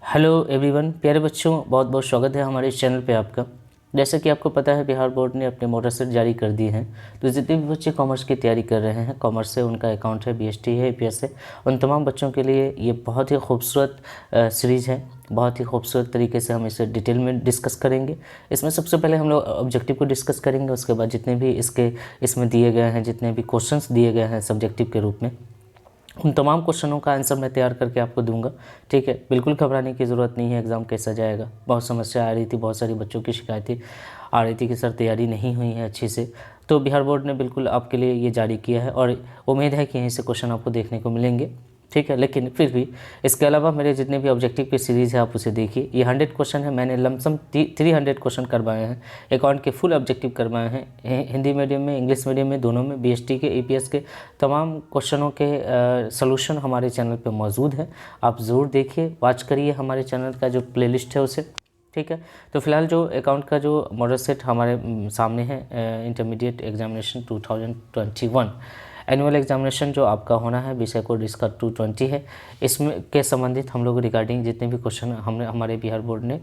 Hello everyone, प्यारे बच्चों, बहुत बहुत स्वागत है हमारे इस चैनल पे आपका। जैसा कि आपको पता है, बिहार बोर्ड ने अपने मोटर सेट जारी कर दिए हैं। तो जितने भी बच्चे कॉमर्स की तैयारी कर रहे हैं, कॉमर्स से उनका अकाउंट है, बीएसटी है, ईपीएस है, उन तमाम बच्चों के लिए ये बहुत ही खूबसूरत सीरीज़ है। बहुत ही खूबसूरत तरीके से हम इसे डिटेल में डिस्कस करेंगे। इसमें सबसे पहले हम लोग ऑब्जेक्टिव को डिस्कस करेंगे। उसके बाद जितने भी इसमें दिए गए हैं, जितने भी क्वेश्चंस दिए गए हैं सब्जेक्टिव के रूप में, उन तमाम क्वेश्चनों का आंसर मैं तैयार करके आपको दूंगा। ठीक है, बिल्कुल घबराने की ज़रूरत नहीं है। एग्ज़ाम कैसा जाएगा, बहुत समस्या आ रही थी, बहुत सारी बच्चों की शिकायतें आ रही थी कि सर तैयारी नहीं हुई है अच्छी से। तो बिहार बोर्ड ने बिल्कुल आपके लिए ये जारी किया है और उम्मीद है कि यहीं से क्वेश्चन आपको देखने को मिलेंगे। ठीक है, लेकिन फिर भी इसके अलावा मेरे जितने भी ऑब्जेक्टिव की सीरीज़ है आप उसे देखिए। ये 100 क्वेश्चन है। मैंने लमसम 300 क्वेश्चन करवाए हैं, अकाउंट के फुल ऑब्जेक्टिव करवाए हैं, हिंदी मीडियम में, इंग्लिश मीडियम में, दोनों में। बीएसटी के, ईपीएस के तमाम क्वेश्चनों के सॉल्यूशन हमारे चैनल पे मौजूद है। आप ज़रूर देखिए, वॉच करिए हमारे चैनल का जो प्लेलिस्ट है उसे। ठीक है, तो फिलहाल जो अकाउंट का जो मॉडल सेट हमारे सामने है, इंटरमीडिएट एग्जामिनेशन 2021 एनुअल एग्जामिनेशन जो आपका होना है, विषय कोड इसका 220 है। इसमें के संबंधित हम लोग रिगार्डिंग जितने भी क्वेश्चन हमारे बिहार बोर्ड ने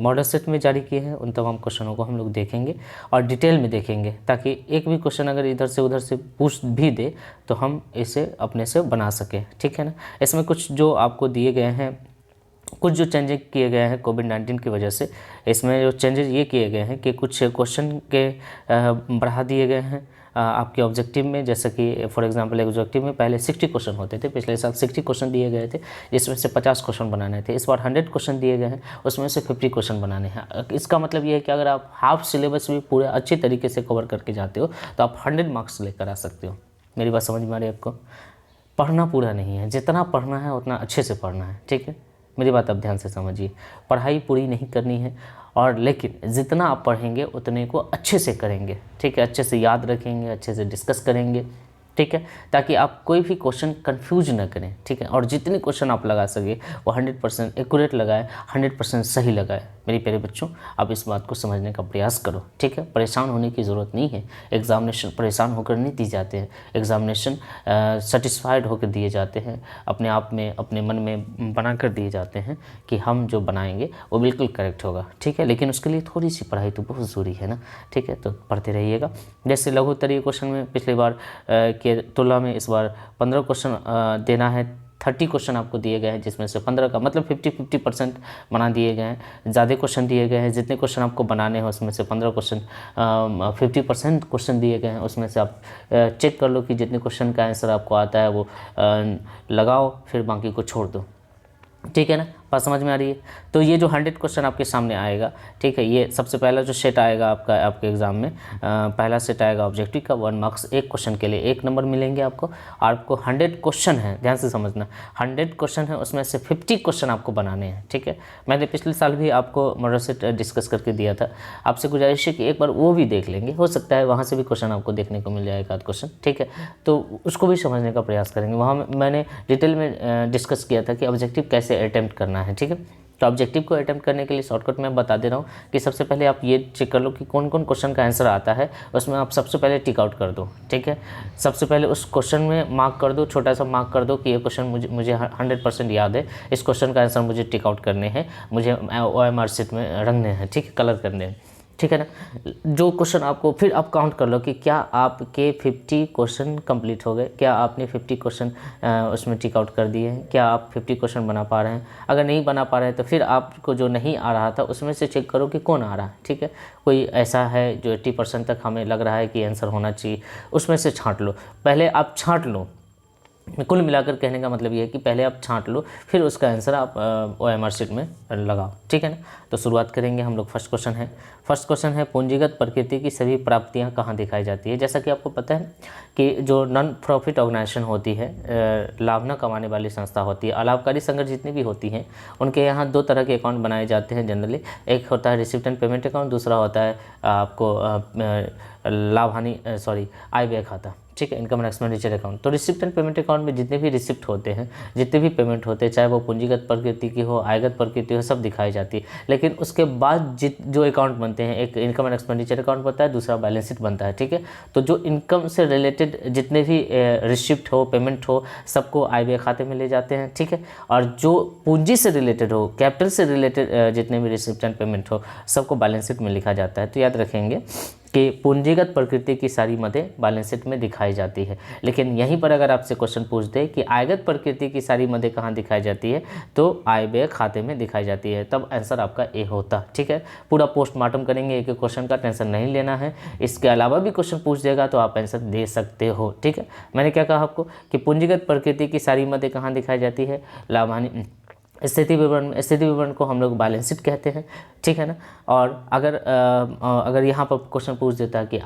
मॉडल सेट में जारी किए हैं, उन तमाम क्वेश्चनों को हम लोग देखेंगे और डिटेल में देखेंगे, ताकि एक भी क्वेश्चन अगर इधर से उधर से पूछ भी दे तो हम इसे अपने से बना सकें। ठीक है ना। इसमें कुछ जो आपको दिए गए हैं, कुछ जो चेंजेस किए गए हैं कोविड-19 की वजह से, इसमें जो चेंजेस ये किए गए हैं कि कुछ क्वेश्चन के बढ़ा दिए गए हैं आपके ऑब्जेक्टिव में। जैसे कि फॉर एग्जांपल ऑब्जेक्टिव में पहले 60 क्वेश्चन होते थे, पिछले साल 60 क्वेश्चन दिए गए थे, जिसमें से 50 क्वेश्चन बनाने थे। इस बार 100 क्वेश्चन दिए गए हैं, उसमें से 50 क्वेश्चन बनाने हैं। इसका मतलब ये है कि अगर आप हाफ सिलेबस भी पूरे अच्छे तरीके से कवर करके जाते हो तो आप 100 मार्क्स लेकर आ सकते हो। मेरी बात समझ में आ रही है आपको? पढ़ना पूरा नहीं है, जितना पढ़ना है उतना अच्छे से पढ़ना है। ठीक है, मेरी बात आप ध्यान से समझिए। पढ़ाई पूरी नहीं करनी है, और लेकिन जितना आप पढ़ेंगे उतने को अच्छे से करेंगे। ठीक है, अच्छे से याद रखेंगे, अच्छे से डिस्कस करेंगे। ठीक है, ताकि आप कोई भी क्वेश्चन कंफ्यूज ना करें। ठीक है, और जितने क्वेश्चन आप लगा सके वो 100% एक्यूरेट लगाए, 100% सही लगाए। मेरे प्यारे बच्चों, आप इस बात को समझने का प्रयास करो। ठीक है, परेशान होने की ज़रूरत नहीं है। एग्जामिनेशन परेशान होकर नहीं दी जाते हैं, एग्जामिनेशन सेटिस्फाइड होकर दिए जाते हैं, अपने आप में, अपने मन में बना कर दिए जाते हैं कि हम जो बनाएंगे वो बिल्कुल करेक्ट होगा। ठीक है, लेकिन उसके लिए थोड़ी सी पढ़ाई तो बहुत ज़रूरी है ना। ठीक है, तो पढ़ते रहिएगा। जैसे लघु उत्तरीय क्वेश्चन में पिछली बार के तुलना में इस बार 15 क्वेश्चन देना है। 30 क्वेश्चन आपको दिए गए हैं, जिसमें से 15 का मतलब 50% बना दिए गए हैं। ज़्यादा क्वेश्चन दिए गए हैं, जितने क्वेश्चन आपको बनाने हैं उसमें से 15 क्वेश्चन 50% क्वेश्चन दिए गए हैं। उसमें से आप चेक कर लो कि जितने क्वेश्चन का आंसर आपको आता है वो लगाओ, फिर बाकी को छोड़ दो। ठीक है ना, बात समझ में आ रही है? तो ये जो 100 क्वेश्चन आपके सामने आएगा, ठीक है, ये सबसे पहला जो सेट आएगा आपके एग्ज़ाम में, पहला सेट आएगा ऑब्जेक्टिव का। 1 मार्क्स, एक क्वेश्चन के लिए 1 नंबर मिलेंगे आपको। और आपको 100 क्वेश्चन है, ध्यान से समझना, 100 क्वेश्चन है, उसमें से 50 क्वेश्चन आपको बनाने हैं। ठीक है, मैंने पिछले साल भी आपको मॉडल सेट डिस्कस करके दिया था। आपसे गुजारिश है कि एक बार वो भी देख लेंगे, हो सकता है वहाँ से भी क्वेश्चन आपको देखने को मिल जाएगा, आध क्वेश्चन। ठीक है, तो उसको भी समझने का प्रयास करेंगे। वहाँ मैंने डिटेल में डिस्कस किया था कि ऑब्जेक्टिव कैसे अटैम्प्ट करना है। ठीक है, तो ऑब्जेक्टिव को अटैम्प्ट करने के लिए शॉर्टकट में बता दे रहा हूँ कि सबसे पहले आप ये चेक कर लो कि कौन कौन क्वेश्चन का आंसर आता है, उसमें आप सबसे पहले टिक आउट कर दो। ठीक है, सबसे पहले उस क्वेश्चन में मार्क कर दो, छोटा सा मार्क कर दो कि ये क्वेश्चन मुझे 100% याद है, इस क्वेश्चन का आंसर मुझे टिक आउट करने हैं, मुझे OMR शीट में रंगने हैं। ठीक है, कलर करने हैं। ठीक है ना, जो क्वेश्चन आपको, फिर आप काउंट कर लो कि क्या आपके 50 क्वेश्चन कंप्लीट हो गए, क्या आपने 50 क्वेश्चन उसमें टिक आउट कर दिए हैं, क्या आप 50 क्वेश्चन बना पा रहे हैं। अगर नहीं बना पा रहे हैं तो फिर आपको जो नहीं आ रहा था उसमें से चेक करो कि कौन आ रहा है। ठीक है, कोई ऐसा है जो 80% तक हमें लग रहा है कि आंसर होना चाहिए, उसमें से छांट लो। पहले आप छांट लो, कुल मिलाकर कहने का मतलब ये है कि पहले आप छांट लो, फिर उसका आंसर आप OMR शीट में लगाओ। ठीक है ना, तो शुरुआत करेंगे हम लोग। फर्स्ट क्वेश्चन है पूंजीगत प्रकृति की सभी प्राप्तियां कहाँ दिखाई जाती है। जैसा कि आपको पता है कि जो नॉन प्रॉफिट ऑर्गेनाइजेशन होती है, लाभ न कमाने वाली संस्था होती है, अलाभकारी संगठन जितनी भी होती हैं, उनके यहाँ 2 तरह के अकाउंट बनाए जाते हैं जनरली। एक होता है रिसिप्ट एंड पेमेंट अकाउंट, दूसरा होता है आपको आय व्यय खाता। ठीक है, इनकम एंड एक्सपेंडिचर अकाउंट। तो रिसिप्ट एंड पेमेंट अकाउंट में जितने भी रिसिप्ट होते हैं, जितने भी पेमेंट होते हैं, चाहे वो पूंजीगत प्रकृति की हो, आयगत प्रकृति हो, सब दिखाई जाती है। लेकिन उसके बाद जो अकाउंट बनता बनते हैं, एक इनकम एंड एक्सपेंडिचर अकाउंट बनता है, दूसरा बैलेंस शीट बनता है, ठीक है। तो जो इनकम से रिलेटेड जितने भी रिसिप्ट हो, पेमेंट हो, सबको आय व्यय खाते में ले जाते हैं, ठीक है। और जो पूंजी से रिलेटेड हो, कैपिटल से रिलेटेड जितने भी रिसिप्ट एंड पेमेंट हो, सबको बैलेंस शीट में लिखा जाता है। तो याद रखेंगे कि पूंजीगत प्रकृति की सारी मदें बैलेंस शीट में दिखाई जाती है। लेकिन यहीं पर अगर आपसे क्वेश्चन पूछ दे कि आयगत प्रकृति की सारी मदें कहाँ दिखाई जाती है, तो आय व्यय खाते में दिखाई जाती है, तब आंसर आपका ए होता, ठीक है। पूरा पोस्टमार्टम करेंगे, एक एक क्वेश्चन का टेंशन नहीं लेना है। इसके अलावा भी क्वेश्चन पूछ देगा तो आप आंसर दे सकते हो, ठीक है। मैंने क्या कहा आपको कि पूंजीगत प्रकृति की सारी मदें कहाँ दिखाई जाती है, लाभ हानि स्थिति विवरण में। स्थिति विवरण को हम लोग बैलेंस शीट कहते हैं, ठीक है ना। और अगर यहाँ पर क्वेश्चन पूछ देता है कि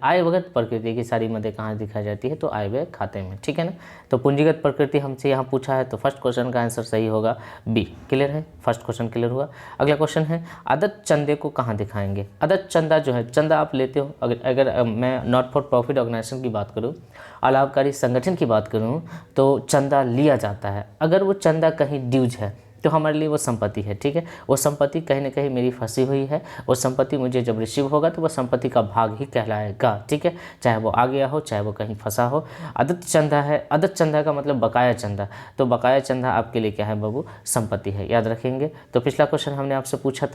आयवगत प्रकृति की सारी मदें कहाँ दिखाई जाती है, तो आय व्यय खाते में, ठीक है ना। तो पूंजीगत प्रकृति हमसे यहाँ पूछा है, तो फर्स्ट क्वेश्चन का आंसर सही होगा बी। क्लियर है, फर्स्ट क्वेश्चन क्लियर हुआ। अगला क्वेश्चन है आदत चंदे को कहाँ दिखाएंगे। आदत चंदा जो है, चंदा आप लेते हो, अगर मैं नॉट फॉर प्रॉफिट ऑर्गेनाइजेशन की बात करूँ, अलाभकारी संगठन की बात करूँ, तो चंदा लिया जाता है। अगर वो चंदा कहीं ड्यूज है तो हमारे लिए वो संपत्ति है, ठीक है। वो संपत्ति कहीं ना कहीं मेरी फंसी हुई है, वो संपत्ति मुझे जब रिसीव होगा तो वो संपत्ति का भाग ही कहलाएगा, ठीक है। चाहे वो आ गया हो, चाहे वो कहीं फंसा हो। आदत चंदा है, आदत चंदा का मतलब बकाया चंदा, तो बकाया चंदा आपके लिए क्या है बाबू, संपत्ति है, याद रखेंगे। तो पिछला क्वेश्चन हमने आपसे पूछा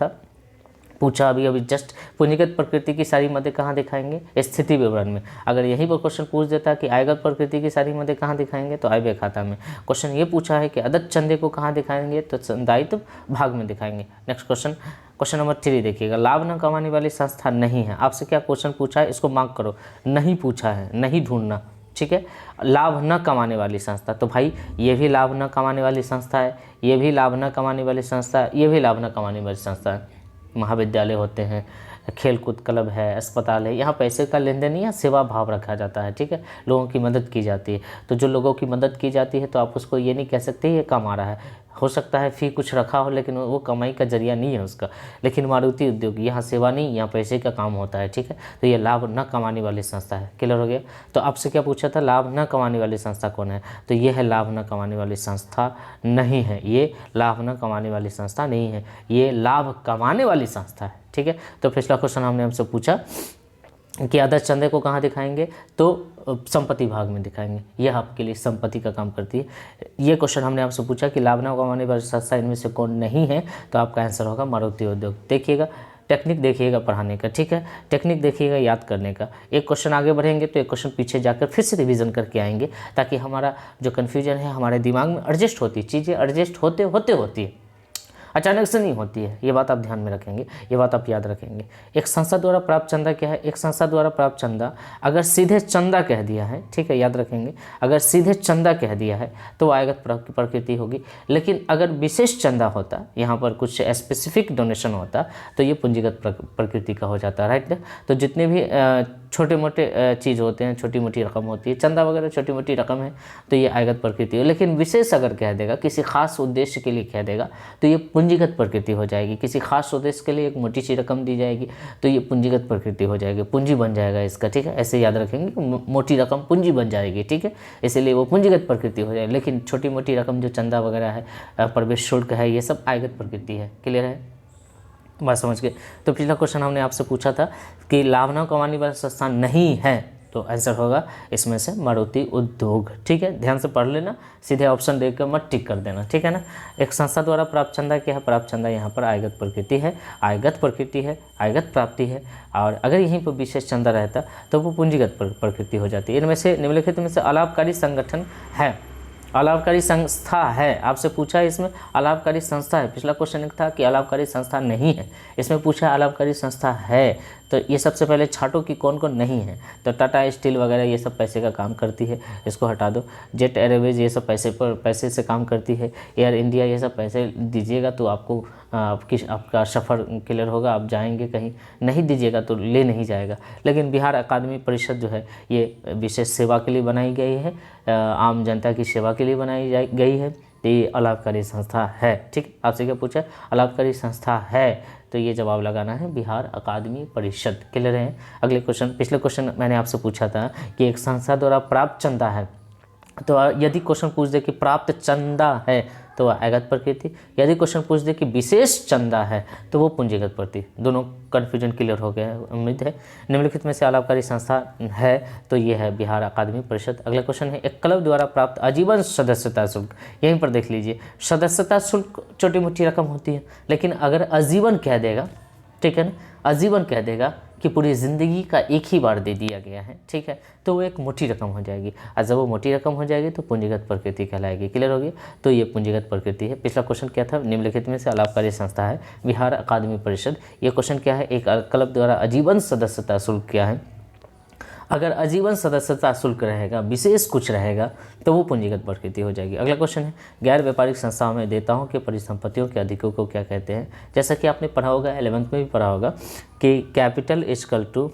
अभी जस्ट, पूंजीगत प्रकृति की सारी मदें कहाँ दिखाएंगे, स्थिति विवरण में। अगर यहीं पर क्वेश्चन पूछ देता कि आयगत प्रकृति की सारी मदें कहाँ दिखाएंगे, तो आय व्यय खाता में। क्वेश्चन ये पूछा है कि आदत चंदे को कहाँ दिखाएंगे, तो दायित्व भाग में दिखाएंगे। नेक्स्ट क्वेश्चन नंबर 3 देखिएगा, लाभ न कमाने वाली संस्था नहीं है। आपसे क्या क्वेश्चन पूछा है, इसको मार्क करो, नहीं पूछा है, नहीं ढूंढना, ठीक है। लाभ न कमाने वाली संस्था, तो भाई ये भी लाभ न कमाने वाली संस्था है, ये भी लाभ न कमाने वाली संस्था है, ये भी लाभ न कमाने वाली संस्था है। महाविद्यालय होते हैं, खेलकूद क्लब है, अस्पताल है, यहाँ पैसे का लेन देन नहीं है, सेवा भाव रखा जाता है, ठीक है। लोगों की मदद की जाती है, तो जो लोगों की मदद की जाती है तो आप उसको ये नहीं कह सकते ये कमा रहा है। हो सकता है फी कुछ रखा हो, लेकिन वो कमाई का जरिया नहीं है उसका। लेकिन मारुति उद्योग यहाँ सेवा नहीं, यहाँ पैसे का काम होता है, ठीक है। तो ये लाभ न कमाने वाली संस्था है। क्लियर हो गया। तो आपसे क्या पूछा था, लाभ न कमाने वाली संस्था कौन है, तो ये है लाभ न कमाने वाली संस्था नहीं है, ये लाभ न कमाने वाली संस्था नहीं है, ये लाभ कमाने वाली संस्था है, ठीक है। तो पिछला क्वेश्चन हमने हमसे पूछा कि आदर्श चंदे को कहाँ दिखाएंगे, तो संपत्ति भाग में दिखाएंगे, यह आपके लिए संपत्ति का काम करती है। ये क्वेश्चन हमने आपसे पूछा कि लाभ न कमाने वाली संस्था इनमें से कौन नहीं है, तो आपका आंसर होगा मारुति उद्योग। देखिएगा टेक्निक, देखिएगा पढ़ाने का, ठीक है। टेक्निक देखिएगा याद करने का। एक क्वेश्चन आगे बढ़ेंगे तो एक क्वेश्चन पीछे जाकर फिर से रिवीजन करके आएंगे, ताकि हमारा जो कन्फ्यूजन है हमारे दिमाग में एडजस्ट होती है, चीज़ें एडजस्ट होते होती है, अचानक से नहीं होती है। ये बात आप ध्यान में रखेंगे, ये बात आप याद रखेंगे। एक संस्था द्वारा प्राप्त चंदा क्या है, एक संस्था द्वारा प्राप्त चंदा अगर सीधे चंदा कह दिया है, ठीक है, याद रखेंगे, अगर सीधे चंदा कह दिया है तो आयगत प्रकृति होगी। लेकिन अगर विशेष चंदा होता, यहाँ पर कुछ स्पेसिफिक डोनेशन होता, तो ये पूंजीगत प्रकृति का हो जाता, राइट। तो जितने भी छोटे मोटे चीज़ होते हैं, छोटी मोटी रकम होती है, चंदा वगैरह छोटी मोटी रकम है, तो ये आयगत प्रकृति है। लेकिन विशेष अगर कह देगा, किसी खास उद्देश्य के लिए कह देगा, तो ये पूंजीगत प्रकृति हो जाएगी। किसी खास उद्देश्य के लिए एक मोटी सी रकम दी जाएगी, तो ये पूंजीगत प्रकृति हो जाएगी, पूंजी बन जाएगा इसका, ठीक है। ऐसे याद रखेंगे, मोटी रकम पूंजी बन जाएगी, ठीक है, इसलिए वो पूंजीगत प्रकृति हो जाएगी। लेकिन छोटी मोटी रकम जो चंदा वगैरह है, प्रवेश शुल्क है, ये सब आयगत प्रकृति है। क्लियर है, बात समझ गए। तो पिछला क्वेश्चन हमने आपसे पूछा था कि लाभ न कमाने वाला संस्थान नहीं है, तो आंसर होगा इसमें से मारुति उद्योग, ठीक है। ध्यान से पढ़ लेना, सीधे ऑप्शन देकर मत टिक कर देना, ठीक है ना। एक संस्था द्वारा प्राप्त चंदा क्या है, प्राप्त चंदा यहाँ पर आयगत प्रकृति है, आयगत प्रकृति है, आयगत प्राप्ति है। और अगर यहीं पर विशेष चंदा रहता तो वो पूंजीगत प्रकृति हो जाती है। इनमें से निम्नलिखित में से अलाभकारी संगठन है, अलाभकारी संस्था है, आपसे पूछा है इसमें अलाभकारी संस्था है। पिछला क्वेश्चन एक था कि अलाभकारी संस्था नहीं है, इसमें पूछा है अलाभकारी संस्था है। तो ये सबसे पहले छाटो कि कौन कौन नहीं है। तो टाटा स्टील वगैरह ये सब पैसे का काम करती है, इसको हटा दो। जेट एयरवेज ये सब पैसे से काम करती है। एयर इंडिया ये सब पैसे दीजिएगा तो आपको आपका सफ़र क्लियर होगा, आप जाएंगे कहीं, नहीं दीजिएगा तो ले नहीं जाएगा। लेकिन बिहार अकादमी परिषद जो है ये विशेष सेवा के लिए बनाई गई है, आम जनता की सेवा के लिए बनाई गई है। तो ये अलाभकारी संस्था है, ठीक। आपसे क्या पूछा, अलाभकारी संस्था है, तो ये जवाब लगाना है बिहार अकादमी परिषद। क्लियर है। अगले क्वेश्चन, पिछले क्वेश्चन मैंने आपसे पूछा था कि एक संस्था द्वारा प्राप्त चंदा है, तो यदि क्वेश्चन पूछ दे कि प्राप्त चंदा है तो वह आगत प्रकृति, यदि क्वेश्चन पूछ दे कि विशेष चंदा है तो वो पूंजीगत प्रकृति। दोनों कन्फ्यूजन क्लियर हो गया है उम्मीद है। निम्नलिखित में से अलाभकारी संस्था है तो ये है बिहार अकादमी परिषद। अगला क्वेश्चन है एक क्लब द्वारा प्राप्त आजीवन सदस्यता शुल्क, यहीं पर देख लीजिए सदस्यता शुल्क छोटी मोटी रकम होती है, लेकिन अगर आजीवन कह देगा, ठीक है ना, आजीवन कह देगा कि पूरी ज़िंदगी का एक ही बार दे दिया गया है, ठीक है, तो वो एक मोटी रकम हो जाएगी, और जब वो मोटी रकम हो जाएगी तो पूंजीगत प्रकृति कहलाएगी। क्लियर हो गया, तो ये पूंजीगत प्रकृति है। पिछला क्वेश्चन क्या था, निम्नलिखित में से अलाभकारी संस्था है बिहार अकादमी परिषद। ये क्वेश्चन क्या है, एक क्लब द्वारा आजीवन सदस्यता शुल्क क्या है। अगर आजीवन सदस्यता शुल्क रहेगा, विशेष कुछ रहेगा, तो वो पूंजीगत प्रकृति हो जाएगी। अगला क्वेश्चन है गैर व्यापारिक संस्थाओं में देताओं के परिसंपत्तियों के अधिकों को क्या कहते हैं। जैसा कि आपने पढ़ा होगा, 11th में भी पढ़ा होगा कि capital equal to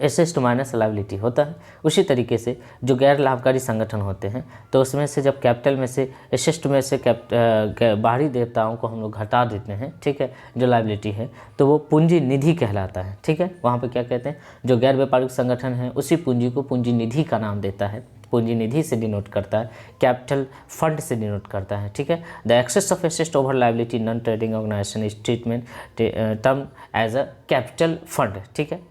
asset minus liability होता है। उसी तरीके से जो गैर लाभकारी संगठन होते हैं तो उसमें से जब कैपिटल में से एसेट में से बाहरी देवताओं को हम लोग घटा देते हैं, ठीक है, जो लायबिलिटी है, तो वो पूंजी निधि कहलाता है, ठीक है। वहाँ पे क्या कहते हैं, जो गैर व्यापारिक संगठन है उसी पूंजी को पूंजी निधि का नाम देता है, पूंजी निधि से डिनोट करता है, कैपिटल फंड से डिनोट करता है, ठीक है। The excess of asset over liability non trading organisation is treatment term as a capital fund, ठीक है।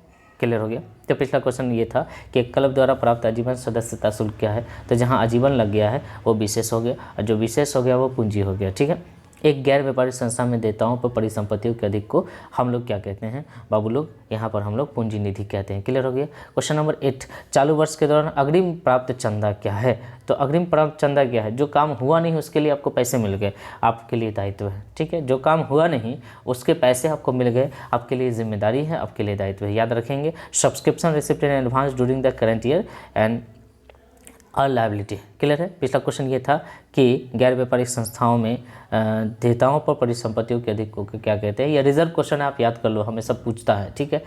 क्लियर हो गया। तो पिछला क्वेश्चन ये था कि क्लब द्वारा प्राप्त आजीवन सदस्यता शुल्क क्या है, तो जहां आजीवन लग गया है वो विशेष हो गया, और जो विशेष हो गया वो पूंजी हो गया, ठीक है। एक गैर व्यापारिक संस्था में देताओं पर परिसंपत्तियों के अधिक को हम लोग क्या कहते हैं बाबू लोग, यहाँ पर हम लोग पूंजी निधि कहते हैं। क्लियर हो गया। क्वेश्चन नंबर 8, चालू वर्ष के दौरान अग्रिम प्राप्त चंदा क्या है। तो अग्रिम प्राप्त चंदा क्या है, जो काम हुआ नहीं उसके लिए आपको पैसे मिल गए, आपके लिए दायित्व है, ठीक है। जो काम हुआ नहीं उसके पैसे आपको मिल गए, आपके लिए जिम्मेदारी है, आपके लिए दायित्व है, याद रखेंगे। Subscription receipt in advance during the current year and और लायबिलिटी। क्लियर है। पिछला क्वेश्चन ये था कि गैर व्यापारिक संस्थाओं में देताओं पर परिसंपत्तियों के अधिकों को क्या कहते हैं। यह रिजर्व क्वेश्चन आप याद कर लो, हमेशा पूछता है, ठीक है।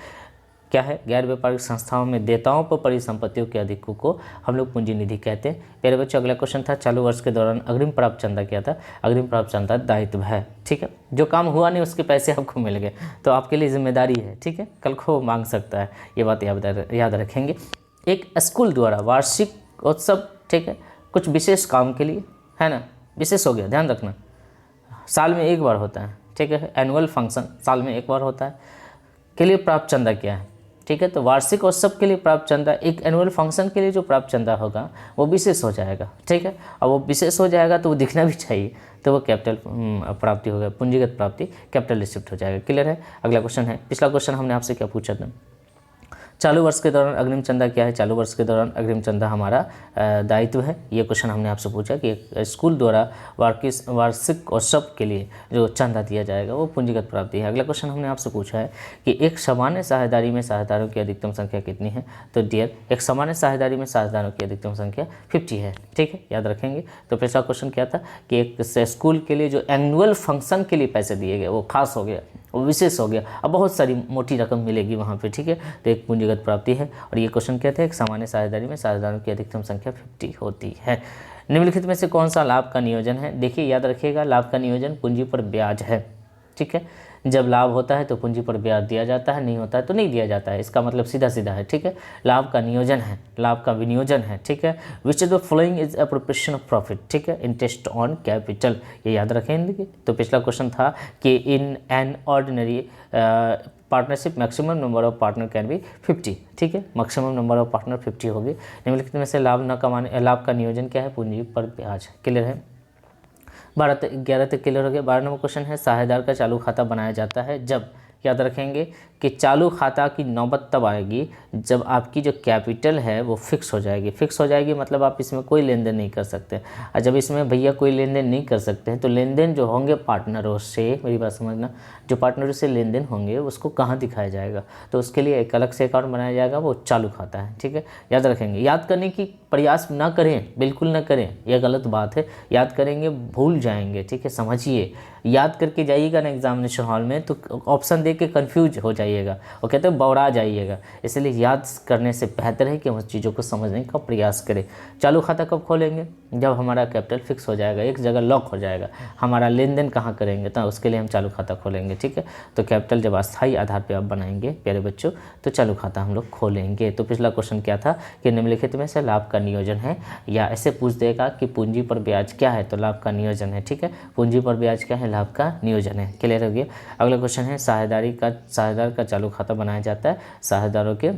क्या है, गैर व्यापारिक संस्थाओं में देताओं पर परिसंपत्तियों के अधिकों को हम लोग पूंजी निधि कहते हैं। प्यारे बच्चों, अगला क्वेश्चन था चालू वर्ष के दौरान अग्रिम प्राप्त चंदा क्या था। अग्रिम प्राप्त चंदा दायित्व है, ठीक है। जो काम हुआ नहीं उसके पैसे आपको मिल गए तो आपके लिए जिम्मेदारी है, ठीक है, कल को मांग सकता है, ये बात याद रखेंगे। एक स्कूल द्वारा वार्षिक उत्सव, ठीक है, कुछ विशेष काम के लिए, है ना, विशेष हो गया, ध्यान रखना, साल में एक बार होता है, ठीक है। एनुअल फंक्शन साल में एक बार होता है, के लिए प्राप्त चंदा क्या है, ठीक है। तो वार्षिक उत्सव के लिए प्राप्त चंदा, एक एनुअल फंक्शन के लिए जो प्राप्त चंदा होगा वो विशेष हो जाएगा, ठीक है। और वो विशेष हो जाएगा तो वो दिखना भी चाहिए, तो वो कैपिटल प्राप्ति होगा, पूंजीगत प्राप्ति कैपिटल रिसिप्ट हो जाएगा। क्लियर है। अगला क्वेश्चन है, पिछला क्वेश्चन हमने आपसे क्या पूछा था, चालू वर्ष के दौरान अग्रिम चंदा क्या है। चालू वर्ष के दौरान अग्रिम चंदा हमारा दायित्व है। ये क्वेश्चन हमने आपसे पूछा कि एक स्कूल द्वारा वार्षिक उत्सव के लिए जो चंदा दिया जाएगा वो पूंजीगत प्राप्ति है। अगला क्वेश्चन हमने आपसे पूछा है कि एक सामान्य साझेदारी में साझेदारों की अधिकतम संख्या कितनी है। तो डियर, एक सामान्य साझेदारी में साझेदारों की अधिकतम संख्या 50 है, ठीक है, याद रखेंगे। तो पिछला क्वेश्चन क्या था कि एक स्कूल के लिए जो एनुअल फंक्शन के लिए पैसे दिए गए वो खास हो गया, वो विशेष हो गया, अब बहुत सारी मोटी रकम मिलेगी वहाँ पे, ठीक है। तो एक पूंजीगत प्राप्ति है। और ये क्वेश्चन कहते हैं एक सामान्य साझेदारी में साझेदारों की अधिकतम संख्या 50 होती है। निम्नलिखित में से कौन सा लाभ का नियोजन है। देखिए, याद रखिएगा, लाभ का नियोजन पूंजी पर ब्याज है, ठीक है। जब लाभ होता है तो पूंजी पर ब्याज दिया जाता है, नहीं होता है तो नहीं दिया जाता है, इसका मतलब सीधा सीधा है, ठीक है। लाभ का नियोजन है, लाभ का विनियोजन है, ठीक है। Which of the following is appropriation of profit, ठीक है, इंटरेस्ट ऑन कैपिटल, ये याद रखेंगे। तो पिछला क्वेश्चन था कि in an ordinary partnership maximum number of partner can be 50, ठीक है, मैक्सिमम नंबर ऑफ पार्टनर 50 होगी। निम्नलिखित में से लाभ का नियोजन क्या है, पूंजी पर ब्याज। क्लियर है। 11 तक क्लियर हो गया। 12 नंबर क्वेश्चन है साझेदार का चालू खाता बनाया जाता है जब, याद रखेंगे कि चालू खाता की नौबत तब आएगी जब आपकी जो कैपिटल है वो फिक्स हो जाएगी। फिक्स हो जाएगी मतलब आप इसमें कोई लेन देन नहीं कर सकते, और जब इसमें भैया कोई लेन देन नहीं कर सकते हैं तो लेन देन जो होंगे पार्टनरों से, मेरी बात समझना, जो पार्टनरों से लेन देन होंगे उसको कहाँ दिखाया जाएगा, तो उसके लिए एक अलग से अकाउंट बनाया जाएगा, वो चालू खाता है, ठीक है, याद रखेंगे। याद करने की प्रयास ना करें, बिल्कुल ना करें, यह गलत बात है। याद करेंगे भूल जाएंगे, ठीक है, समझिए। याद करके जाइएगा ना एग्जामिनेशन हॉल में तो ऑप्शन देख के कन्फ्यूज हो जाइएगा और कहते हैं बौरा जाइएगा, इसलिए याद करने से बेहतर है कि हम उस चीज़ों को समझने का प्रयास करें। चालू खाता कब खोलेंगे, जब हमारा कैपिटल फिक्स हो जाएगा, एक जगह लॉक हो जाएगा। हमारा लेन देन कहाँ करेंगे, तो उसके लिए हम चालू खाता खोलेंगे, ठीक है। तो कैपिटल जब अस्थायी आधार पर आप बनाएंगे प्यारे बच्चों, तो चालू खाता हम लोग खोलेंगे। तो पिछला क्वेश्चन क्या था कि निम्नलिखित में से लाभ का का नियोजन है, या ऐसे पूछ देगा कि पूंजी पर ब्याज क्या है, तो लाभ का नियोजन है। ठीक है, पूंजी पर ब्याज क्या है, लाभ का नियोजन है। क्लियर हो गया। अगला क्वेश्चन है, साझेदार का चालू खाता बनाया जाता है। साझेदारों के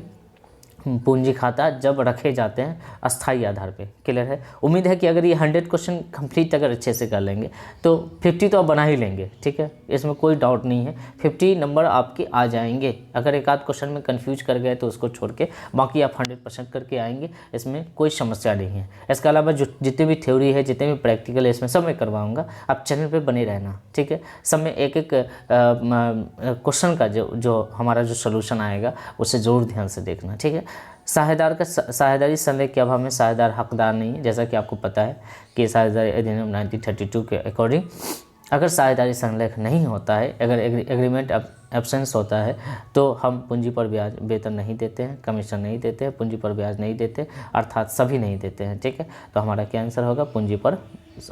पूंजी खाता जब रखे जाते हैं अस्थाई आधार पे। क्लियर है। उम्मीद है कि अगर ये 100 क्वेश्चन कंप्लीट अगर अच्छे से कर लेंगे तो 50 तो आप बना ही लेंगे। ठीक है, इसमें कोई डाउट नहीं है, 50 नंबर आपके आ जाएंगे। अगर एक आध क्वेश्चन में कंफ्यूज कर गए तो उसको छोड़ के बाकी आप 100% करके आएंगे, इसमें कोई समस्या नहीं है। इसके अलावा जो जितने भी थ्योरी है, जितने भी प्रैक्टिकल है, इसमें सब मैं करवाऊँगा। आप चैनल पर बने रहना। ठीक है, सब में एक एक क्वेश्चन का जो हमारा जो सोल्यूशन आएगा उसे ज़रूर ध्यान से देखना। ठीक है। साझेदारी संलेख के अभाव में साझेदार हकदार नहीं है। जैसा कि आपको पता है कि साझेदारी अधिनियम 1932 के अकॉर्डिंग अगर साझेदारी संलेख नहीं होता है, अगर एग्रीमेंट एब्सेंस होता है, तो हम पूंजी पर ब्याज वेतन नहीं देते हैं, कमीशन नहीं देते हैं, पूंजी पर ब्याज नहीं देते, अर्थात सभी नहीं देते हैं। ठीक है, तो हमारा क्या आंसर होगा, पूंजी पर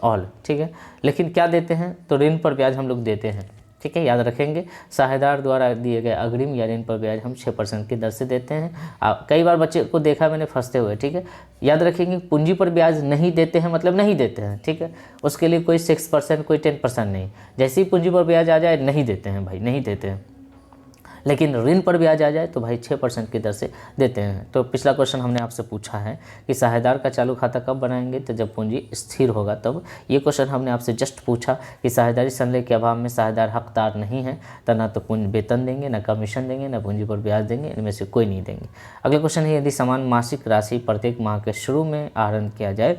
ऑल। ठीक है, लेकिन क्या देते हैं, तो ऋण पर ब्याज हम लोग देते हैं। ठीक है, याद रखेंगे, साझेदार द्वारा दिए गए अग्रिम या ऋण पर ब्याज हम 6% की दर से देते हैं। कई बार बच्चे को देखा मैंने फंसते हुए। ठीक है, याद रखेंगे, पूंजी पर ब्याज नहीं देते हैं मतलब नहीं देते हैं। ठीक है, उसके लिए कोई 6%, कोई 10% नहीं। जैसे ही पूंजी पर ब्याज आ जाए नहीं देते हैं भाई, नहीं देते हैं। लेकिन ऋण पर ब्याज आ जाए तो भाई 6% की दर से देते हैं। तो पिछला क्वेश्चन हमने आपसे पूछा है कि साझेदार का चालू खाता कब बनाएंगे, तो जब पूंजी स्थिर होगा तब। ये क्वेश्चन हमने आपसे जस्ट पूछा कि साझेदारी संलेख के अभाव में साझेदार हकदार नहीं है, तो ना तो पूंजी वेतन देंगे, ना कमीशन देंगे, ना पूंजी पर ब्याज देंगे, इनमें से कोई नहीं देंगे। अगला क्वेश्चन है, यदि समान मासिक राशि प्रत्येक माह के शुरू में आहरण किया जाए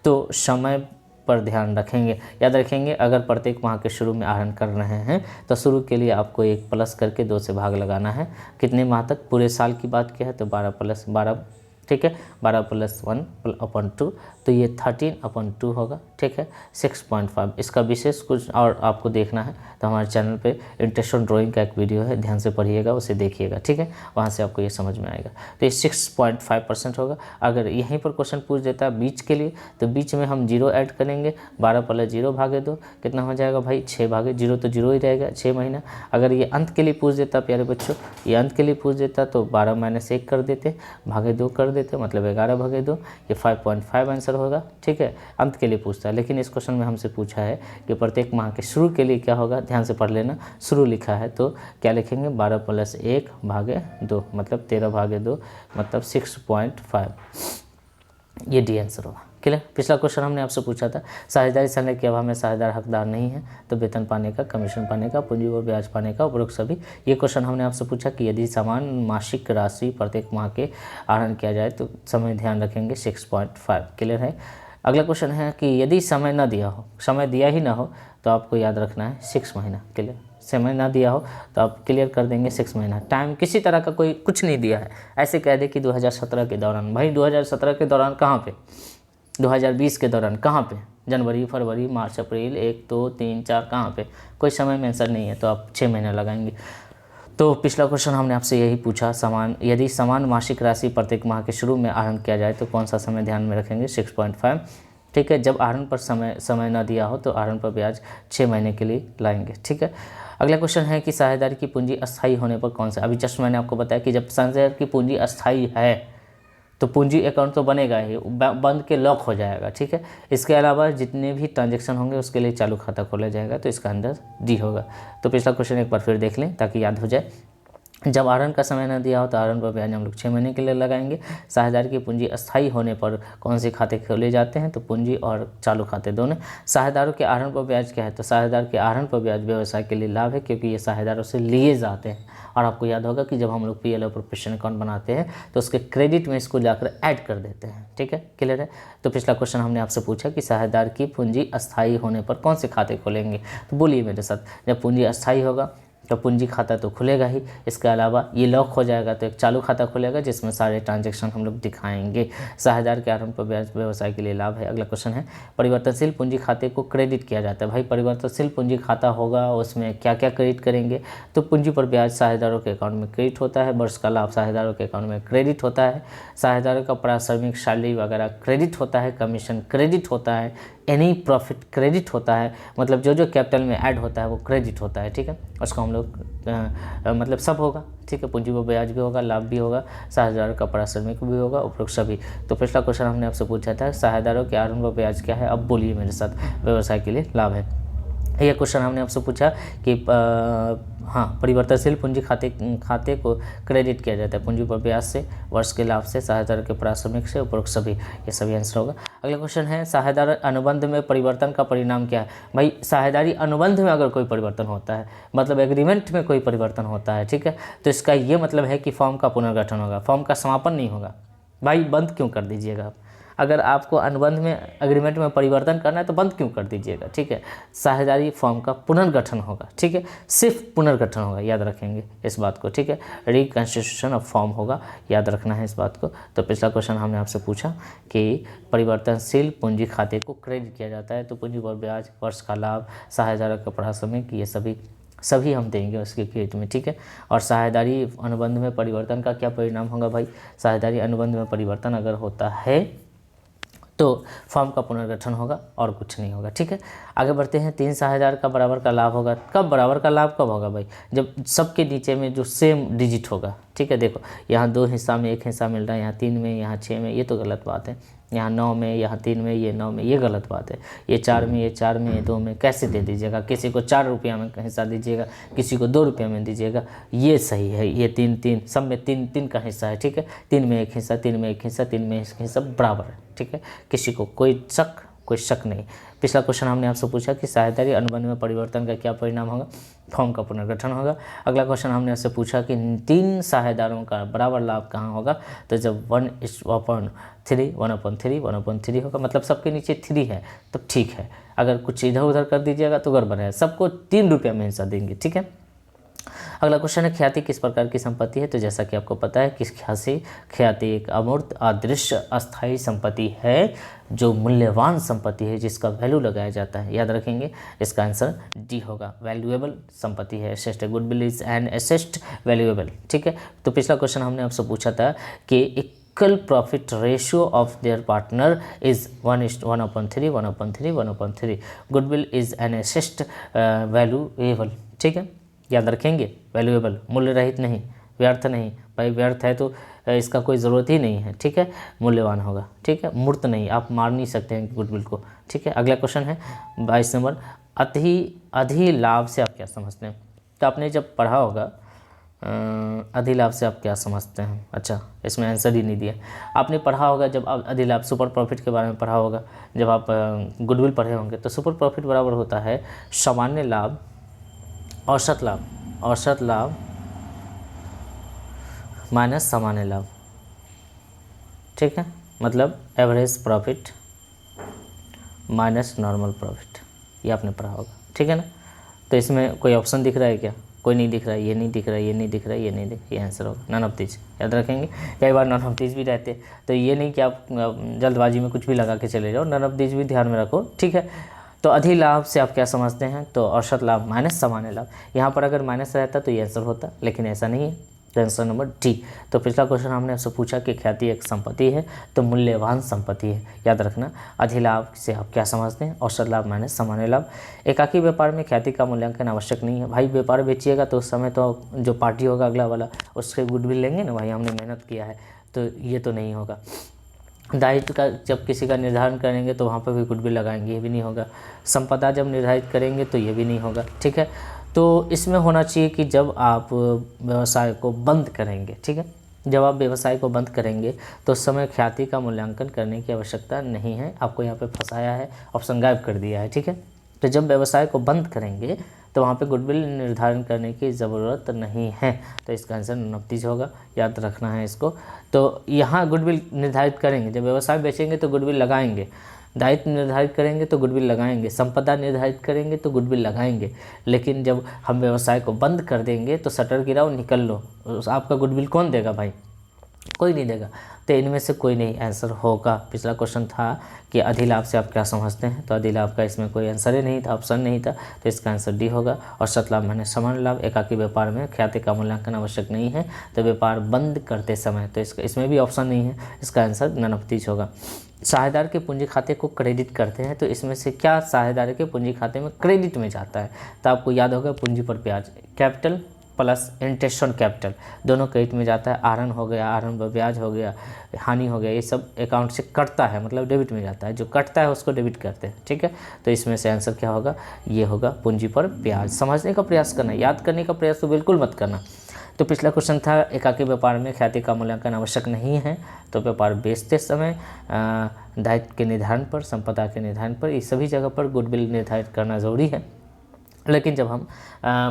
तो समय पर ध्यान रखेंगे। याद रखेंगे, अगर प्रत्येक माह के शुरू में आहरण कर रहे हैं तो शुरू के लिए आपको 1 प्लस करके 2 से भाग लगाना है। कितने माह तक, पूरे साल की बात किया है तो 12 + 12। ठीक है, 12 + 1/2, तो ये 13/2 होगा। ठीक है, 6.5। इसका विशेष कुछ और आपको देखना है तो हमारे चैनल पे इंटरेस्ट ऑन ड्राइंग का एक वीडियो है, ध्यान से पढ़िएगा, उसे देखिएगा। ठीक है, वहाँ से आपको ये समझ में आएगा। तो ये 6.5% होगा। अगर यहीं पर क्वेश्चन पूछ देता है बीच के लिए, तो बीच में हम 0 ऐड करेंगे। 12 + 0 भागे 2 कितना हो जाएगा भाई, 6 भागे 0, तो 0 ही रहेगा, 6 महीना। अगर ये अंत के लिए पूछ देता प्यारे बच्चों, ये अंत के लिए पूछ देता तो 12 - 1 कर देते, भागे 2 कर देते, मतलब 11 भागे 2, ये 5.5 आंसर होगा। ठीक है, अंत के लिए पूछता है, लेकिन इस क्वेश्चन में हमसे पूछा है कि प्रत्येक माह के शुरू के लिए क्या होगा। ध्यान से पढ़ लेना, शुरू लिखा है तो क्या लिखेंगे, 12 + 1 भागे 2, मतलब 13 भागे 2, मतलब 6.5। ये डी आंसर होगा। क्लियर। पिछला क्वेश्चन हमने आपसे पूछा था, साझेदारी संलेख के अभाव में साझेदार हकदार नहीं है, तो वेतन पाने का, कमीशन पाने का, पूंजी और ब्याज पाने का, उपरोक्त सभी। ये क्वेश्चन हमने आपसे पूछा कि यदि समान मासिक राशि प्रत्येक माह के आहरण किया जाए तो समय ध्यान रखेंगे 6.5। क्लियर है। अगला क्वेश्चन है कि यदि समय न दिया हो, समय दिया ही ना हो, तो आपको याद रखना है 6 महीना। क्लियर, समय ना दिया हो तो आप क्लियर कर देंगे 6 महीना। टाइम किसी तरह का कोई कुछ नहीं दिया है, ऐसे कह दे कि 2017 के दौरान। भाई 2017 के दौरान कहाँ पे, 2020 के दौरान कहाँ पे, जनवरी, फरवरी, मार्च, अप्रैल, 1, 2, 3, 4, कहाँ पे, कोई समय मेंशन नहीं है, तो आप 6 महीना लगाएंगे। तो पिछला क्वेश्चन हमने आपसे यही पूछा, यदि समान मासिक राशि प्रत्येक माह के शुरू में आहरण किया जाए तो कौन सा समय ध्यान में रखेंगे, 6.5। ठीक है, जब आहरण पर समय ना दिया हो तो आहरण पर ब्याज 6 महीने के लिए लाएंगे। ठीक है। अगला क्वेश्चन है कि साझेदारी की पूंजी अस्थायी होने पर कौन सा, अभी जस्ट मैंने आपको बताया कि जब साझेदार की पूंजी अस्थायी है तो पूंजी अकाउंट तो बनेगा ही, बंद के लॉक हो जाएगा। ठीक है, इसके अलावा जितने भी ट्रांजैक्शन होंगे उसके लिए चालू खाता खोला जाएगा, तो इसका आंसर डी होगा। तो पिछला क्वेश्चन एक बार फिर देख लें ताकि याद हो जाए। जब आहरण का समय न दिया हो तो आहरण पर ब्याज हम लोग 6 महीने के लिए लगाएंगे। साझेदार की पूंजी अस्थायी होने पर कौन से खाते खोले जाते हैं, तो पूंजी और चालू खाते दोनों। साझेदारों के आहरण पर ब्याज क्या है, तो साझेदार के आहरण पर ब्याज व्यवसाय के लिए लाभ है, क्योंकि ये साझेदारों से लिए जाते हैं। और आपको याद होगा कि जब हम लोग पीएल और प्रोफेशनल अकाउंट बनाते हैं तो उसके क्रेडिट में इसको जाकर ऐड कर देते हैं। ठीक है, क्लियर है। तो पिछला क्वेश्चन हमने आपसे पूछा कि साझेदार की पूंजी अस्थायी होने पर कौन से खाते खोलेंगे, तो बोलिए मेरे साथ, जब पूंजी अस्थायी होगा तो पूंजी खाता तो खुलेगा ही, इसके अलावा ये लॉक हो जाएगा तो एक चालू खाता खुलेगा जिसमें सारे ट्रांजैक्शन हम लोग दिखाएंगे। साझेदार के आहरण पर ब्याज व्यवसाय के लिए लाभ है। अगला क्वेश्चन है, परिवर्तनशील पूंजी खाते को क्रेडिट किया जाता है। भाई परिवर्तनशील पूंजी खाता होगा, उसमें क्या क्या क्रेडिट करेंगे, तो पूंजी पर ब्याज साझेदारों के अकाउंट में क्रेडिट होता है, वर्ष का लाभ साझेदारों के अकाउंट में क्रेडिट होता है, साझेदारों का प्राथमिक सैलरी वगैरह क्रेडिट होता है, कमीशन क्रेडिट होता है, एनी प्रॉफिट क्रेडिट होता है, मतलब जो जो कैपिटल में ऐड होता है वो क्रेडिट होता है, ठीक है। उसको हम लोग मतलब सब होगा, ठीक है। पूंजी पर ब्याज भी होगा, लाभ भी होगा, साझेदारों का पारिश्रमिक भी होगा, उपरोक्त सभी। तो पिछला क्वेश्चन हमने आपसे पूछा था साझेदारों के आरंभ ब्याज क्या है। अब बोलिए मेरे साथ, व्यवसाय के लिए लाभ है। यह क्वेश्चन हमने आपसे पूछा कि हाँ, परिवर्तनशील पूंजी खाते को क्रेडिट किया जाता है पूंजी पर ब्याज से, वर्ष के लाभ से, साझेदार के पारिश्रमिक से, उपरोक्त सभी। ये सभी आंसर होगा। अगला क्वेश्चन है साझेदार अनुबंध में परिवर्तन का परिणाम क्या है। भाई साझेदारी अनुबंध में अगर कोई परिवर्तन होता है, मतलब एग्रीमेंट में कोई परिवर्तन होता है, ठीक है, तो इसका ये मतलब है कि फॉर्म का पुनर्गठन होगा, फॉर्म का समापन नहीं होगा। भाई बंद क्यों कर दीजिएगा आप, अगर आपको अनुबंध में एग्रीमेंट में परिवर्तन करना है तो बंद क्यों कर दीजिएगा, ठीक है। साझेदारी फॉर्म का पुनर्गठन होगा, ठीक है, सिर्फ पुनर्गठन होगा, याद रखेंगे इस बात को, ठीक है। रिकंस्टिट्यूशन ऑफ फॉर्म होगा, याद रखना है इस बात को। तो पिछला क्वेश्चन हमने आपसे पूछा कि परिवर्तनशील पूंजी खाते को क्रेडिट किया जाता है, तो पूंजी पर ब्याज, वर्ष का लाभ, साझेदारों का पारिश्रमिक, ये सभी हम देंगे उसके क्रेडिट में, ठीक है। और साझेदारी अनुबंध में परिवर्तन का क्या परिणाम होगा भाई, साझेदारी अनुबंध में परिवर्तन अगर होता है तो फॉर्म का पुनर्गठन होगा और कुछ नहीं होगा, ठीक है। आगे बढ़ते हैं। 3 साझेदार का बराबर का लाभ होगा। कब बराबर का लाभ कब होगा भाई, जब सबके नीचे में जो सेम डिजिट होगा, ठीक है। देखो यहाँ 2 हिस्सा में 1 हिस्सा मिल रहा है, यहाँ 3 में, यहाँ 6 में, ये तो गलत बात है। यहाँ 9 में, यहाँ 3 में, ये 9 में, ये गलत बात है। ये 4 में, ये 4 में, ये 2 में, कैसे दे दीजिएगा, किसी को 4 रुपया में हिस्सा दीजिएगा, किसी को 2 रुपया में दीजिएगा, ये सही है। ये 3 सब में 3 का हिस्सा है, ठीक है। 3 में 1 हिस्सा, 3 में 1 हिस्सा, 3 में 1 हिस्सा बराबर है, ठीक है। किसी को कोई शक नहीं। पिछला क्वेश्चन हमने आपसे पूछा कि साझेदारी अनुबंध में परिवर्तन का क्या परिणाम होगा, फॉर्म का पुनर्गठन होगा। अगला क्वेश्चन हमने आपसे पूछा कि 3 साझेदारों का बराबर लाभ कहाँ होगा, तो जब 1/3 होगा, मतलब सबके नीचे 3 है तो ठीक है। अगर कुछ इधर उधर कर दीजिएगा तो गड़बड़ है, सबको 3 रुपये में हिस्सा देंगे, ठीक है। अगला क्वेश्चन है ख्याति किस प्रकार की संपत्ति है। तो जैसा कि आपको पता है कि ख्याति एक अमूर्त, अदृश्य, अस्थायी संपत्ति है, जो मूल्यवान संपत्ति है, जिसका वैल्यू लगाया जाता है, याद रखेंगे। इसका आंसर डी होगा, वैल्यूएबल संपत्ति है। Asset, goodwill is an asset valuable, ठीक है। तो पिछला क्वेश्चन हमने आपसे पूछा था कि equal profit ratio of their partner is 1/3 goodwill is an asset valuable, ठीक है, याद रखेंगे। वैल्यूएबल, मूल्य रहित नहीं, व्यर्थ नहीं। भाई व्यर्थ है तो इसका कोई ज़रूरत ही नहीं है, ठीक है। मूल्यवान होगा, ठीक है, मूर्त नहीं, आप मार नहीं सकते हैं गुडविल को, ठीक है। अगला क्वेश्चन है 22 नंबर, अधिलाभ से आप क्या समझते हैं। तो आपने जब पढ़ा होगा अधिलाभ से आप क्या समझते हैं। अच्छा, इसमें आंसर ही नहीं दिया। आपने पढ़ा होगा जब आप अधिलाभ, सुपर प्रॉफिट के बारे में पढ़ा होगा, जब आप गुडविल पढ़े होंगे, तो सुपर प्रॉफिट बराबर होता है सामान्य लाभ, औसत लाभ माइनस सामान्य लाभ, ठीक है। मतलब average profit minus normal profit, ये आपने पढ़ा होगा, ठीक है ना। तो इसमें कोई ऑप्शन दिख रहा है क्या, कोई नहीं दिख रहा है, ये नहीं दिख रहा है, ये नहीं दिख रहा है, ये नहीं दिख, ये आंसर होगा नन ऑफ दीज, याद रखेंगे। कई बार नन ऑफ दीज भी रहते, तो ये नहीं कि आप जल्दबाजी में कुछ भी लगा के चले जाओ, नन ऑफ दीज भी ध्यान में रखो, ठीक है। तो अधिलाभ से आप क्या समझते हैं, तो औसत लाभ माइनस सामान्य लाभ। यहाँ पर अगर माइनस रहता तो ये आंसर होता, लेकिन ऐसा नहीं है, तो आंसर नंबर डी। तो पिछला क्वेश्चन हमने आपसे पूछा कि ख्याति एक संपत्ति है, तो मूल्यवान संपत्ति है, याद रखना। अधिलाभ से आप क्या समझते हैं, औसत लाभ माइनस सामान्य लाभ। एकाकी व्यापार में ख्याति का मूल्यांकन आवश्यक नहीं है। भाई व्यापार बेचिएगा तो उस समय तो जो पार्टी होगा अगला वाला, उसके गुडविल लेंगे ना, भाई हमने मेहनत किया है, तो ये तो नहीं होगा। दायित्व का जब किसी का निर्धारण करेंगे तो वहाँ पर भी गुडविल लगाएंगे, ये भी नहीं होगा। संपदा जब निर्धारित करेंगे तो ये भी नहीं होगा, ठीक है। तो इसमें होना चाहिए कि जब आप व्यवसाय को बंद करेंगे, ठीक है, जब आप व्यवसाय को बंद करेंगे तो उस समय ख्याति का मूल्यांकन करने की आवश्यकता नहीं है। आपको यहाँ पे फंसाया है, ऑप्शन गायब कर दिया है, ठीक है। तो जब व्यवसाय को बंद करेंगे तो वहाँ पे गुडविल निर्धारण करने की ज़रूरत नहीं है, तो इसका आंसर 29 होगा, याद रखना है इसको। तो यहाँ गुडविल निर्धारित करेंगे, जब व्यवसाय बेचेंगे तो गुडविल लगाएंगे, दायित्व निर्धारित करेंगे तो गुडविल लगाएंगे, संपदा निर्धारित करेंगे तो गुडविल लगाएंगे। लेकिन जब हम व्यवसाय को बंद कर देंगे तो शटर गिराओ निकल लो, आपका गुडविल कौन देगा भाई, कोई नहीं देगा। तो इनमें से कोई नहीं आंसर होगा। पिछला क्वेश्चन था कि अधिलाभ से आप क्या समझते हैं, तो अधिलाभ का इसमें कोई आंसर ही नहीं था, ऑप्शन नहीं था, तो इसका आंसर डी होगा। और सतलाभ माने सामान्य लाभ। एकाकी व्यापार में ख्याति का मूल्यांकन आवश्यक नहीं है, तो व्यापार बंद करते समय, तो इसमें भी ऑप्शन नहीं है, इसका आंसर नन ऑफ दीज होगा। साझेदार के पूंजी खाते को क्रेडिट करते हैं, तो इसमें से क्या साझेदार के पूंजी खाते में क्रेडिट में जाता है? तो आपको याद होगा पूंजी पर ब्याज, capital plus interest on capital दोनों क्रेडिट में जाता है। आहरण हो गया, आहरण पर ब्याज हो गया, हानि हो गया, ये सब अकाउंट से कटता है, मतलब डेबिट में जाता है। जो कटता है उसको डेबिट करते हैं, ठीक है। तो इसमें से आंसर क्या होगा? ये होगा पूंजी पर ब्याज। समझने का प्रयास करना, याद करने का प्रयास तो बिल्कुल मत करना। तो पिछला क्वेश्चन था एकाकी व्यापार में ख्याति का मूल्यांकन आवश्यक नहीं है। तो व्यापार बेचते समय दायित्व के निर्धारण पर, संपदा के निर्धारण पर, इस सभी जगह पर गुडविल निर्धारित करना जरूरी है। लेकिन जब हम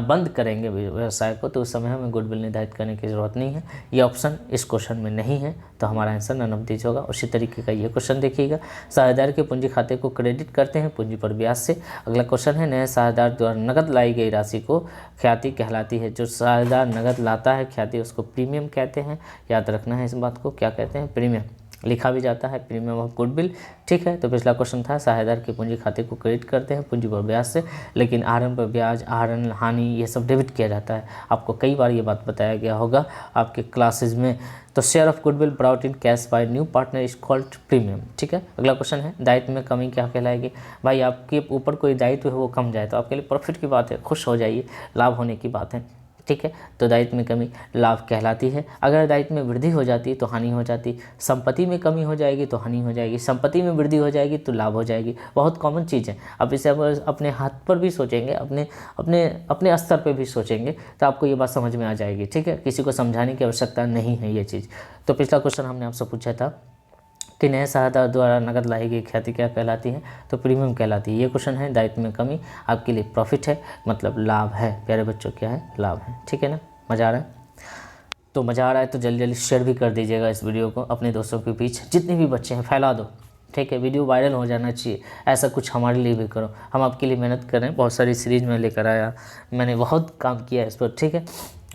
बंद करेंगे व्यवसाय को तो उस समय हमें गुडविल निर्धारित करने की ज़रूरत नहीं है। ये ऑप्शन इस क्वेश्चन में नहीं है, तो हमारा आंसर नन ऑफ दीज होगा। उसी तरीके का ये क्वेश्चन देखिएगा, साझेदार के पूंजी खाते को क्रेडिट करते हैं पूंजी पर ब्याज से। अगला क्वेश्चन है, नए साझेदार द्वारा नगद लाई गई राशि को ख्याति कहलाती है। जो साझेदार नगद लाता है ख्याति, उसको प्रीमियम कहते हैं। याद रखना है इस बात को, क्या कहते हैं? प्रीमियम लिखा भी जाता है, प्रीमियम ऑफ गुडविल, ठीक है। तो पिछला क्वेश्चन था साझेदार के पूंजी खाते को क्रेडिट करते हैं पूंजी पर ब्याज से, लेकिन आहरण पर ब्याज, आहरण, हानि, ये सब डेबिट किया जाता है। आपको कई बार ये बात बताया गया होगा आपके क्लासेज में। तो share of goodwill brought in cash by new partner is called premium, ठीक है। अगला क्वेश्चन है, दायित्व में कमी क्या कहलाएगी? भाई आपके ऊपर कोई दायित्व है वो कम जाए तो आपके लिए प्रॉफिट की बात है, खुश हो जाइए, लाभ होने की बात है, ठीक है। तो दायित्व में कमी लाभ कहलाती है। अगर दायित्व में वृद्धि हो जाती तो हानि हो जाती, संपत्ति में कमी हो जाएगी तो हानि हो जाएगी, संपत्ति में वृद्धि हो जाएगी तो लाभ हो जाएगी। बहुत कॉमन चीज़ है। अब इसे अपने हाथ पर भी सोचेंगे, अपने अपने अपने स्तर पे भी सोचेंगे तो आपको ये बात समझ में आ जाएगी, ठीक है। किसी को समझाने की आवश्यकता नहीं है ये चीज़। तो पिछला क्वेश्चन हमने आपसे पूछा था कि नए साझेदार द्वारा नगद लाई गई ख्याति क्या कहलाती है? तो प्रीमियम कहलाती है। ये क्वेश्चन है, दायित्व में कमी आपके लिए प्रॉफिट है, मतलब लाभ है। प्यारे बच्चों, क्या है? लाभ है, ठीक है ना। मज़ा आ रहा है? तो मज़ा आ रहा है तो जल्दी जल्दी शेयर भी कर दीजिएगा इस वीडियो को अपने दोस्तों के बीच, जितने भी बच्चे हैं फैला दो, ठीक है। वीडियो वायरल हो जाना चाहिए, ऐसा कुछ हमारे लिए भी करो। हम आपके लिए मेहनत कर रहे हैं, बहुत सारी सीरीज में लेकर आया, मैंने बहुत काम किया इस पर, ठीक है,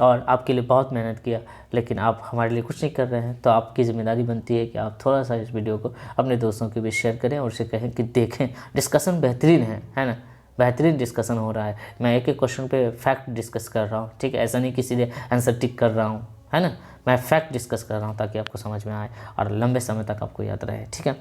और आपके लिए बहुत मेहनत किया, लेकिन आप हमारे लिए कुछ नहीं कर रहे हैं। तो आपकी जिम्मेदारी बनती है कि आप थोड़ा सा इस वीडियो को अपने दोस्तों के बीच शेयर करें और उसे कहें कि देखें, डिस्कशन बेहतरीन है ना, बेहतरीन डिस्कशन हो रहा है। मैं एक एक क्वेश्चन पे फैक्ट डिस्कस कर रहा हूँ, ठीक है, ऐसा नहीं किसी ने आंसर टिक कर रहा हूँ, है ना। मैं फैक्ट डिस्कस कर रहा हूँ ताकि आपको समझ में आए और लंबे समय तक आपको याद रहे, ठीक है।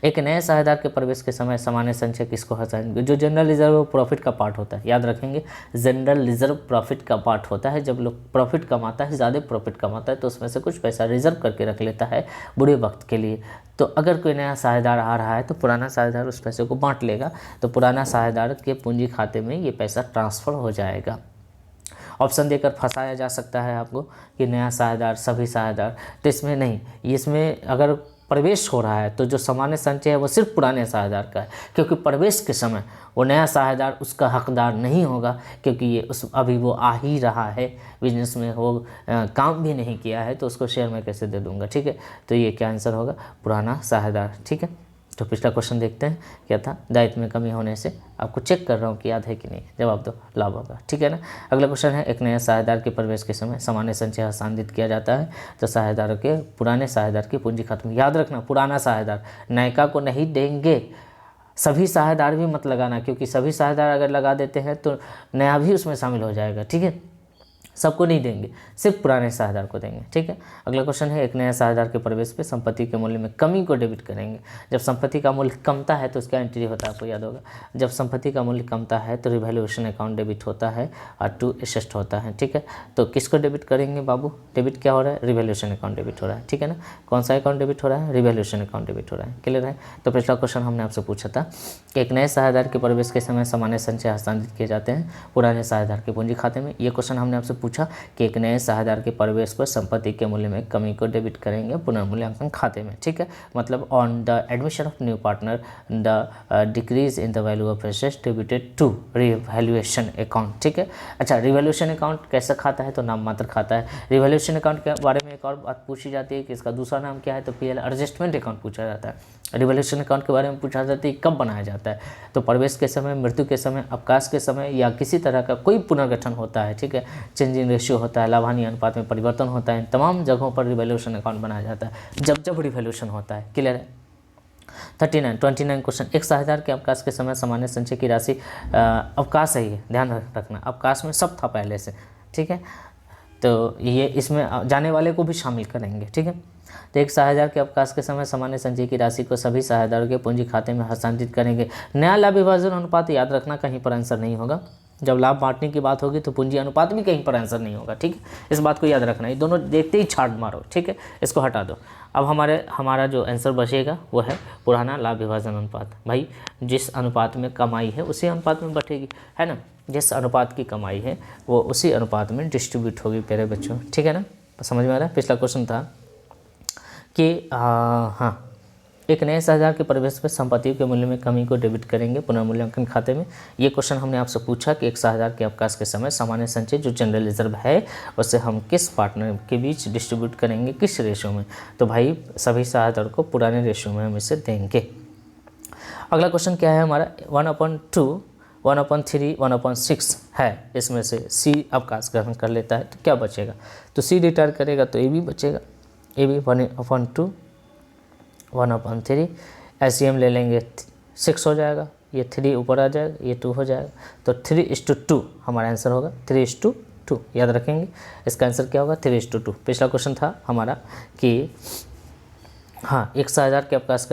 एक नए साझेदार के प्रवेश के समय सामान्य संचय किसको हटाएंगे? जो जनरल रिजर्व प्रॉफिट का पार्ट होता है, याद रखेंगे, जनरल रिजर्व प्रॉफिट का पार्ट होता है। जब लोग प्रॉफिट कमाता है, ज़्यादा प्रॉफिट कमाता है, तो उसमें से कुछ पैसा रिजर्व करके रख लेता है बुरे वक्त के लिए। तो अगर कोई नया साझेदार आ रहा है तो पुराना साझेदार उस पैसे को बांट लेगा, तो पुराना साझेदार के पूंजी खाते में ये पैसा ट्रांसफ़र हो जाएगा। ऑप्शन देकर फंसाया जा सकता है आपको कि नया साझेदार, सभी साझेदार, तो इसमें नहीं। इसमें अगर प्रवेश हो रहा है तो जो सामान्य संचय है वो सिर्फ पुराने साझेदार का है, क्योंकि प्रवेश के समय वो नया साझेदार उसका हकदार नहीं होगा, क्योंकि ये अभी वो आ ही रहा है बिजनेस में, वो काम भी नहीं किया है, तो उसको शेयर में कैसे दे दूंगा, ठीक है। तो ये क्या आंसर होगा? पुराना साझेदार, ठीक है। तो पिछला क्वेश्चन देखते हैं क्या था? दायित्व में कमी होने से, आपको चेक कर रहा हूँ कि याद है कि नहीं, जवाब दो, लाभ होगा, ठीक है ना। अगला क्वेश्चन है, एक नया साझेदार के प्रवेश के समय सामान्य संचय हस्तांतरित किया जाता है, तो साझेदार के पुराने साझेदार की पूंजी खाते में, याद रखना पुराना साझेदार, नयका को नहीं देंगे। सभी साझेदार भी मत लगाना, क्योंकि सभी साझेदार अगर लगा देते हैं तो नया भी उसमें शामिल हो जाएगा, ठीक है। सबको नहीं देंगे, सिर्फ पुराने साझेदार को देंगे, ठीक है। अगला क्वेश्चन है, एक नया साझेदार के प्रवेश पे संपत्ति के मूल्य में कमी को डेबिट करेंगे। जब संपत्ति का मूल्य कमता है तो उसका एंट्री होता है, आपको याद होगा। जब संपत्ति का मूल्य कमता है तो रिवैल्यूएशन अकाउंट डेबिट होता है और टू एसेट होता है, ठीक है। तो किसको डेबिट करेंगे बाबू? डेबिट क्या हो रहा है? रिवैल्यूएशन अकाउंट डेबिट हो रहा है, ठीक है ना। कौन सा अकाउंट डेबिट हो रहा है? रिवैल्यूएशन अकाउंट डेबिट हो रहा है, क्लियर है। तो पिछला क्वेश्चन हमने आपसे पूछा था कि एक नए साझेदार के प्रवेश के समय सामान्य संचय हस्तांतरित किए जाते हैं पुराने साझेदार के पूंजी खाते में। ये क्वेश्चन हमने आपसे पूछा कि एक नए साझेदार के प्रवेश पर संपत्ति के मूल्य में कमी को डेबिट करेंगे पुनर्मूल्यांकन खाते में, ठीक है। मतलब on the admission of new partner the decrease in the value of assets debited to revaluation account, ठीक है। अच्छा, रिवैल्यूएशन अकाउंट कैसा खाता है? तो नाम मात्र खाता है। रिवैल्यूएशन अकाउंट के बारे में एक और बात पूछी जाती है कि इसका दूसरा नाम क्या है? तो पीएल एडजस्टमेंट अकाउंट पूछा जाता है। रिवैल्यूएशन अकाउंट के बारे में पूछा जाता है कब बनाया जाता है? तो प्रवेश के समय, मृत्यु के समय, अवकाश के समय, या किसी तरह का कोई पुनर्गठन होता है, ठीक है, चेंजिंग रेशियो होता है, लाभ हानि अनुपात में परिवर्तन होता है, इन तमाम जगहों पर रिवैल्यूएशन अकाउंट बनाया जाता है जब रिवैल्यूएशन होता है, क्लियर है। 29 क्वेश्चन, एक साझेदार के अवकाश के समय सामान्य संचय की राशि, अवकाश है ये ध्यान रखना, अवकाश में सब था पहले से, ठीक है। तो ये इसमें जाने वाले को भी शामिल करेंगे, ठीक है। तो एक साझेदार के अवकाश के समय सामान्य संचय की राशि को सभी साझेदारों के पूंजी खाते में हस्तांतरित करेंगे। नया लाभ विभाजन अनुपात याद रखना, कहीं पर आंसर नहीं होगा। जब लाभ बांटने की बात होगी तो पूंजी अनुपात भी कहीं पर आंसर नहीं होगा, ठीक है। इस बात को याद रखना, ये दोनों देखते ही छाट मारो, ठीक है, इसको हटा दो। अब हमारा जो आंसर बचेगा वो है पुराना लाभ विभाजन अनुपात। भाई जिस अनुपात में कमाई है उसी अनुपात में बटेगी, है ना। जिस अनुपात की कमाई है वो उसी अनुपात में डिस्ट्रीब्यूट होगी प्यारे बच्चों, ठीक है ना। समझ में आ रहा है। पिछला क्वेश्चन था कि हाँ, एक नए साझेदार के प्रवेश पर संपत्तियों के मूल्य में कमी को डेबिट करेंगे पुनर्मूल्यांकन खाते में। ये क्वेश्चन हमने आपसे पूछा कि एक साझेदार के अवकाश के समय सामान्य संचय जो जनरल रिजर्व है उसे हम किस पार्टनर के बीच डिस्ट्रीब्यूट करेंगे, किस रेशो में। तो भाई सभी साझेदार को पुराने रेशो में हम इसे देंगे। अगला क्वेश्चन क्या है हमारा, 1/2, 1/3, 1/6 है, इसमें से सी अवकाश ग्रहण कर लेता है तो क्या बचेगा। तो सी रिटायर करेगा तो ए भी बचेगा, ए भी 1/2, 1/3, LCM ले लेंगे 6 हो जाएगा, ये 3 ऊपर आ जाएगा, ये 2 हो जाएगा, तो 3:2 हमारा आंसर होगा, 3:2 याद रखेंगे। इसका आंसर क्या होगा, 3:2। पिछला क्वेश्चन था हमारा कि हाँ, एक साझेदार के अवकाश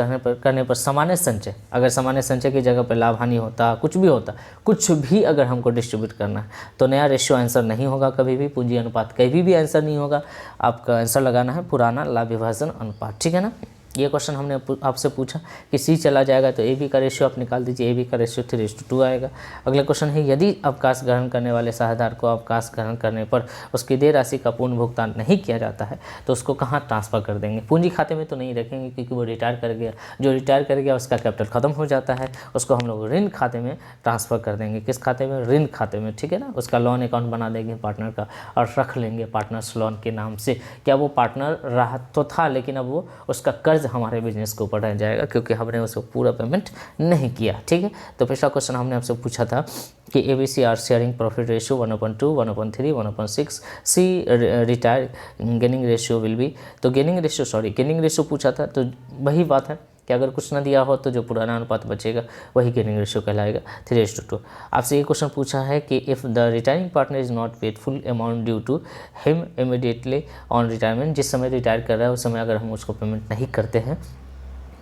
करने पर सामान्य संचय, अगर सामान्य संचय की जगह पर लाभ हानि होता, कुछ भी अगर हमको डिस्ट्रीब्यूट करना है तो नया रेशियो आंसर नहीं होगा कभी भी, पूंजी अनुपात कभी भी आंसर नहीं होगा। आपका आंसर लगाना है पुराना लाभ विभाजन अनुपात, ठीक है ना। ये क्वेश्चन हमने आपसे पूछा कि सी चला जाएगा तो ए बी का रेशियो आप निकाल दीजिए, ए बी का रेशियो 3:2 आएगा। अगला क्वेश्चन है, यदि अवकाश ग्रहण करने वाले साझेदार को अवकाश ग्रहण करने पर उसकी देय राशि का पूर्ण भुगतान नहीं किया जाता है तो उसको कहाँ ट्रांसफ़र कर देंगे। पूंजी खाते में तो नहीं रखेंगे क्योंकि वो रिटायर कर गया, जो रिटायर कर गया उसका कैपिटल खत्म हो जाता है, उसको हम लोग ऋण खाते में ट्रांसफ़र कर देंगे। किस खाते में, ऋण खाते में, ठीक है ना। उसका लोन अकाउंट बना देंगे पार्टनर का और रख लेंगे पार्टनर्स लोन के नाम से। क्या वो पार्टनर रहा तो था लेकिन अब वो उसका कर्ज हमारे बिजनेस को ऊपर रह जाएगा क्योंकि हमने उसको पूरा पेमेंट नहीं किया, ठीक है। तो पिछला क्वेश्चन हमने आपसे पूछा था कि ABC are sharing profit ratio 1/2, 1/3, 1/6, C retire gaining ratio will be. तो गेनिंग रेशियो पूछा था, तो वही बात है कि अगर कुछ ना दिया हो तो जो पुराना अनुपात बचेगा वही गेनिंग रेशियो कहलाएगा, 3:2। आपसे ये क्वेश्चन पूछा है कि if the retiring partner is not paid full amount due to him immediately on retirement, जिस समय रिटायर कर रहा है उस समय अगर हम उसको पेमेंट नहीं करते हैं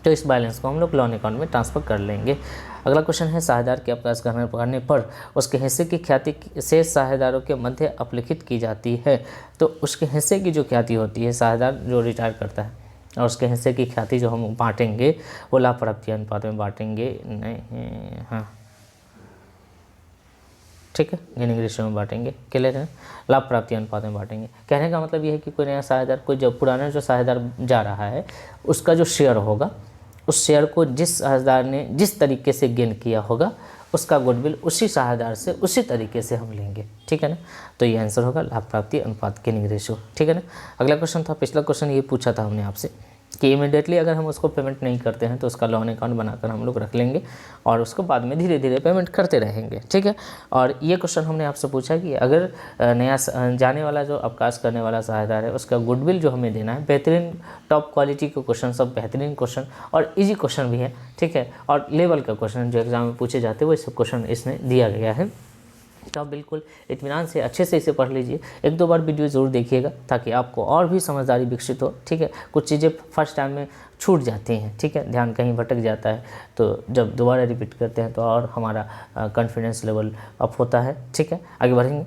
तो इस बैलेंस को हम लोग लोन अकाउंट में ट्रांसफ़र कर लेंगे। अगला क्वेश्चन है, साझेदार के अवकाश ग्रहण करने पर उसके हिस्से की ख्याति शेष साझेदारों के मध्य अपलिखित की जाती है। तो उसके हिस्से की जो ख्याति होती है, साझेदार जो रिटायर करता है और उसके हिस्से की ख्याति जो हम बांटेंगे वो लाभ प्राप्ति अनुपात में बांटेंगे, नहीं, हाँ ठीक है, गेनिंग रेशियो में बांटेंगे, क्लियर है, लाभ प्राप्ति अनुपात में बांटेंगे। कहने का मतलब ये है कि कोई नया साझेदार, कोई जो पुराना जो साझेदार जा रहा है उसका जो शेयर होगा, उस शेयर को जिस साझेदार ने जिस तरीके से गेन किया होगा उसका गुडविल उसी साझेदार से उसी तरीके से हम लेंगे, ठीक है ना। तो ये आंसर होगा लाभ प्राप्ति अनुपात, गेनिंग रेशियो, ठीक है ना। अगला क्वेश्चन था, पिछला क्वेश्चन ये पूछा था हमने आपसे कि इमीडिएटली अगर हम उसको पेमेंट नहीं करते हैं तो उसका लोन अकाउंट बनाकर हम लोग रख लेंगे और उसको बाद में धीरे धीरे पेमेंट करते रहेंगे, ठीक है। और ये क्वेश्चन हमने आपसे पूछा कि अगर नया जाने वाला जो अवकाश करने वाला साझेदार है उसका गुडविल जो हमें देना है, बेहतरीन टॉप क्वालिटी के क्वेश्चन, सब बेहतरीन क्वेश्चन और ईजी क्वेश्चन भी है, ठीक है, और लेवल का क्वेश्चन जो एग्जाम में पूछे जाते हैं वो सब क्वेश्चन इसमें दिया गया है। तो आप बिल्कुल इत्मीनान से अच्छे से इसे पढ़ लीजिए, 1-2 बार वीडियो ज़रूर देखिएगा ताकि आपको और भी समझदारी विकसित हो, ठीक है। कुछ चीज़ें फर्स्ट टाइम में छूट जाती हैं, ठीक है, ध्यान कहीं भटक जाता है, तो जब दोबारा रिपीट करते हैं तो और हमारा कॉन्फिडेंस लेवल अप होता है, ठीक है। आगे बढ़ेंगे।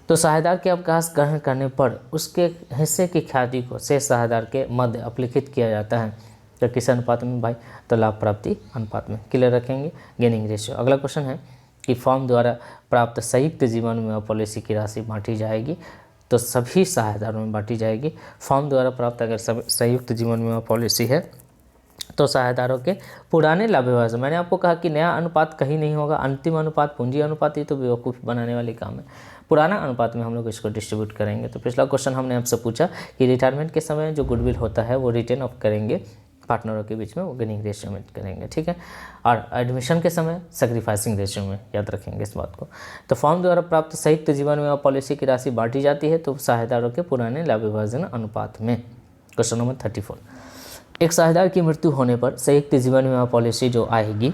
तो साझेदार के अवकाश ग्रहण करने पर उसके हिस्से की ख्याति को शेष साझेदार के मध्य अपलिखित किया जाता है, तो किस अनुपात में भाई, तो लाभ प्राप्ति अनुपात में, क्लियर रखेंगे, गेनिंग रेशियो। अगला क्वेश्चन है कि फर्म द्वारा प्राप्त संयुक्त जीवन बीमा पॉलिसी की राशि बांटी जाएगी, तो सभी साझेदारों में बांटी जाएगी। फर्म द्वारा प्राप्त अगर संयुक्त जीवन बीमा पॉलिसी है तो साझेदारों के पुराने लाभ विभाजन, मैंने आपको कहा कि नया अनुपात कहीं नहीं होगा, अंतिम अनुपात पूंजी अनुपात, ये तो बेवकूफ़ बनाने वाली काम है। पुराना अनुपात में हम लोग इसको डिस्ट्रीब्यूट करेंगे। तो पिछला क्वेश्चन हमने आपसे पूछा कि रिटायरमेंट के समय जो गुडविल होता है वो रिटेन ऑफ करेंगे पार्टनरों के बीच में, वो गेनिंग रेशियो में करेंगे, ठीक है। और एडमिशन के समय सेक्रीफाइसिंग रेशियो में, याद रखेंगे इस बात को। तो फर्म द्वारा प्राप्त संयुक्त जीवन बीमा पॉलिसी की राशि बांटी जाती है तो साझेदारों के पुराने लाभ विभाजन अनुपात में। क्वेश्चन नंबर 34, एक साझेदार की मृत्यु होने पर संयुक्त जीवन बीमा पॉलिसी जो आएगी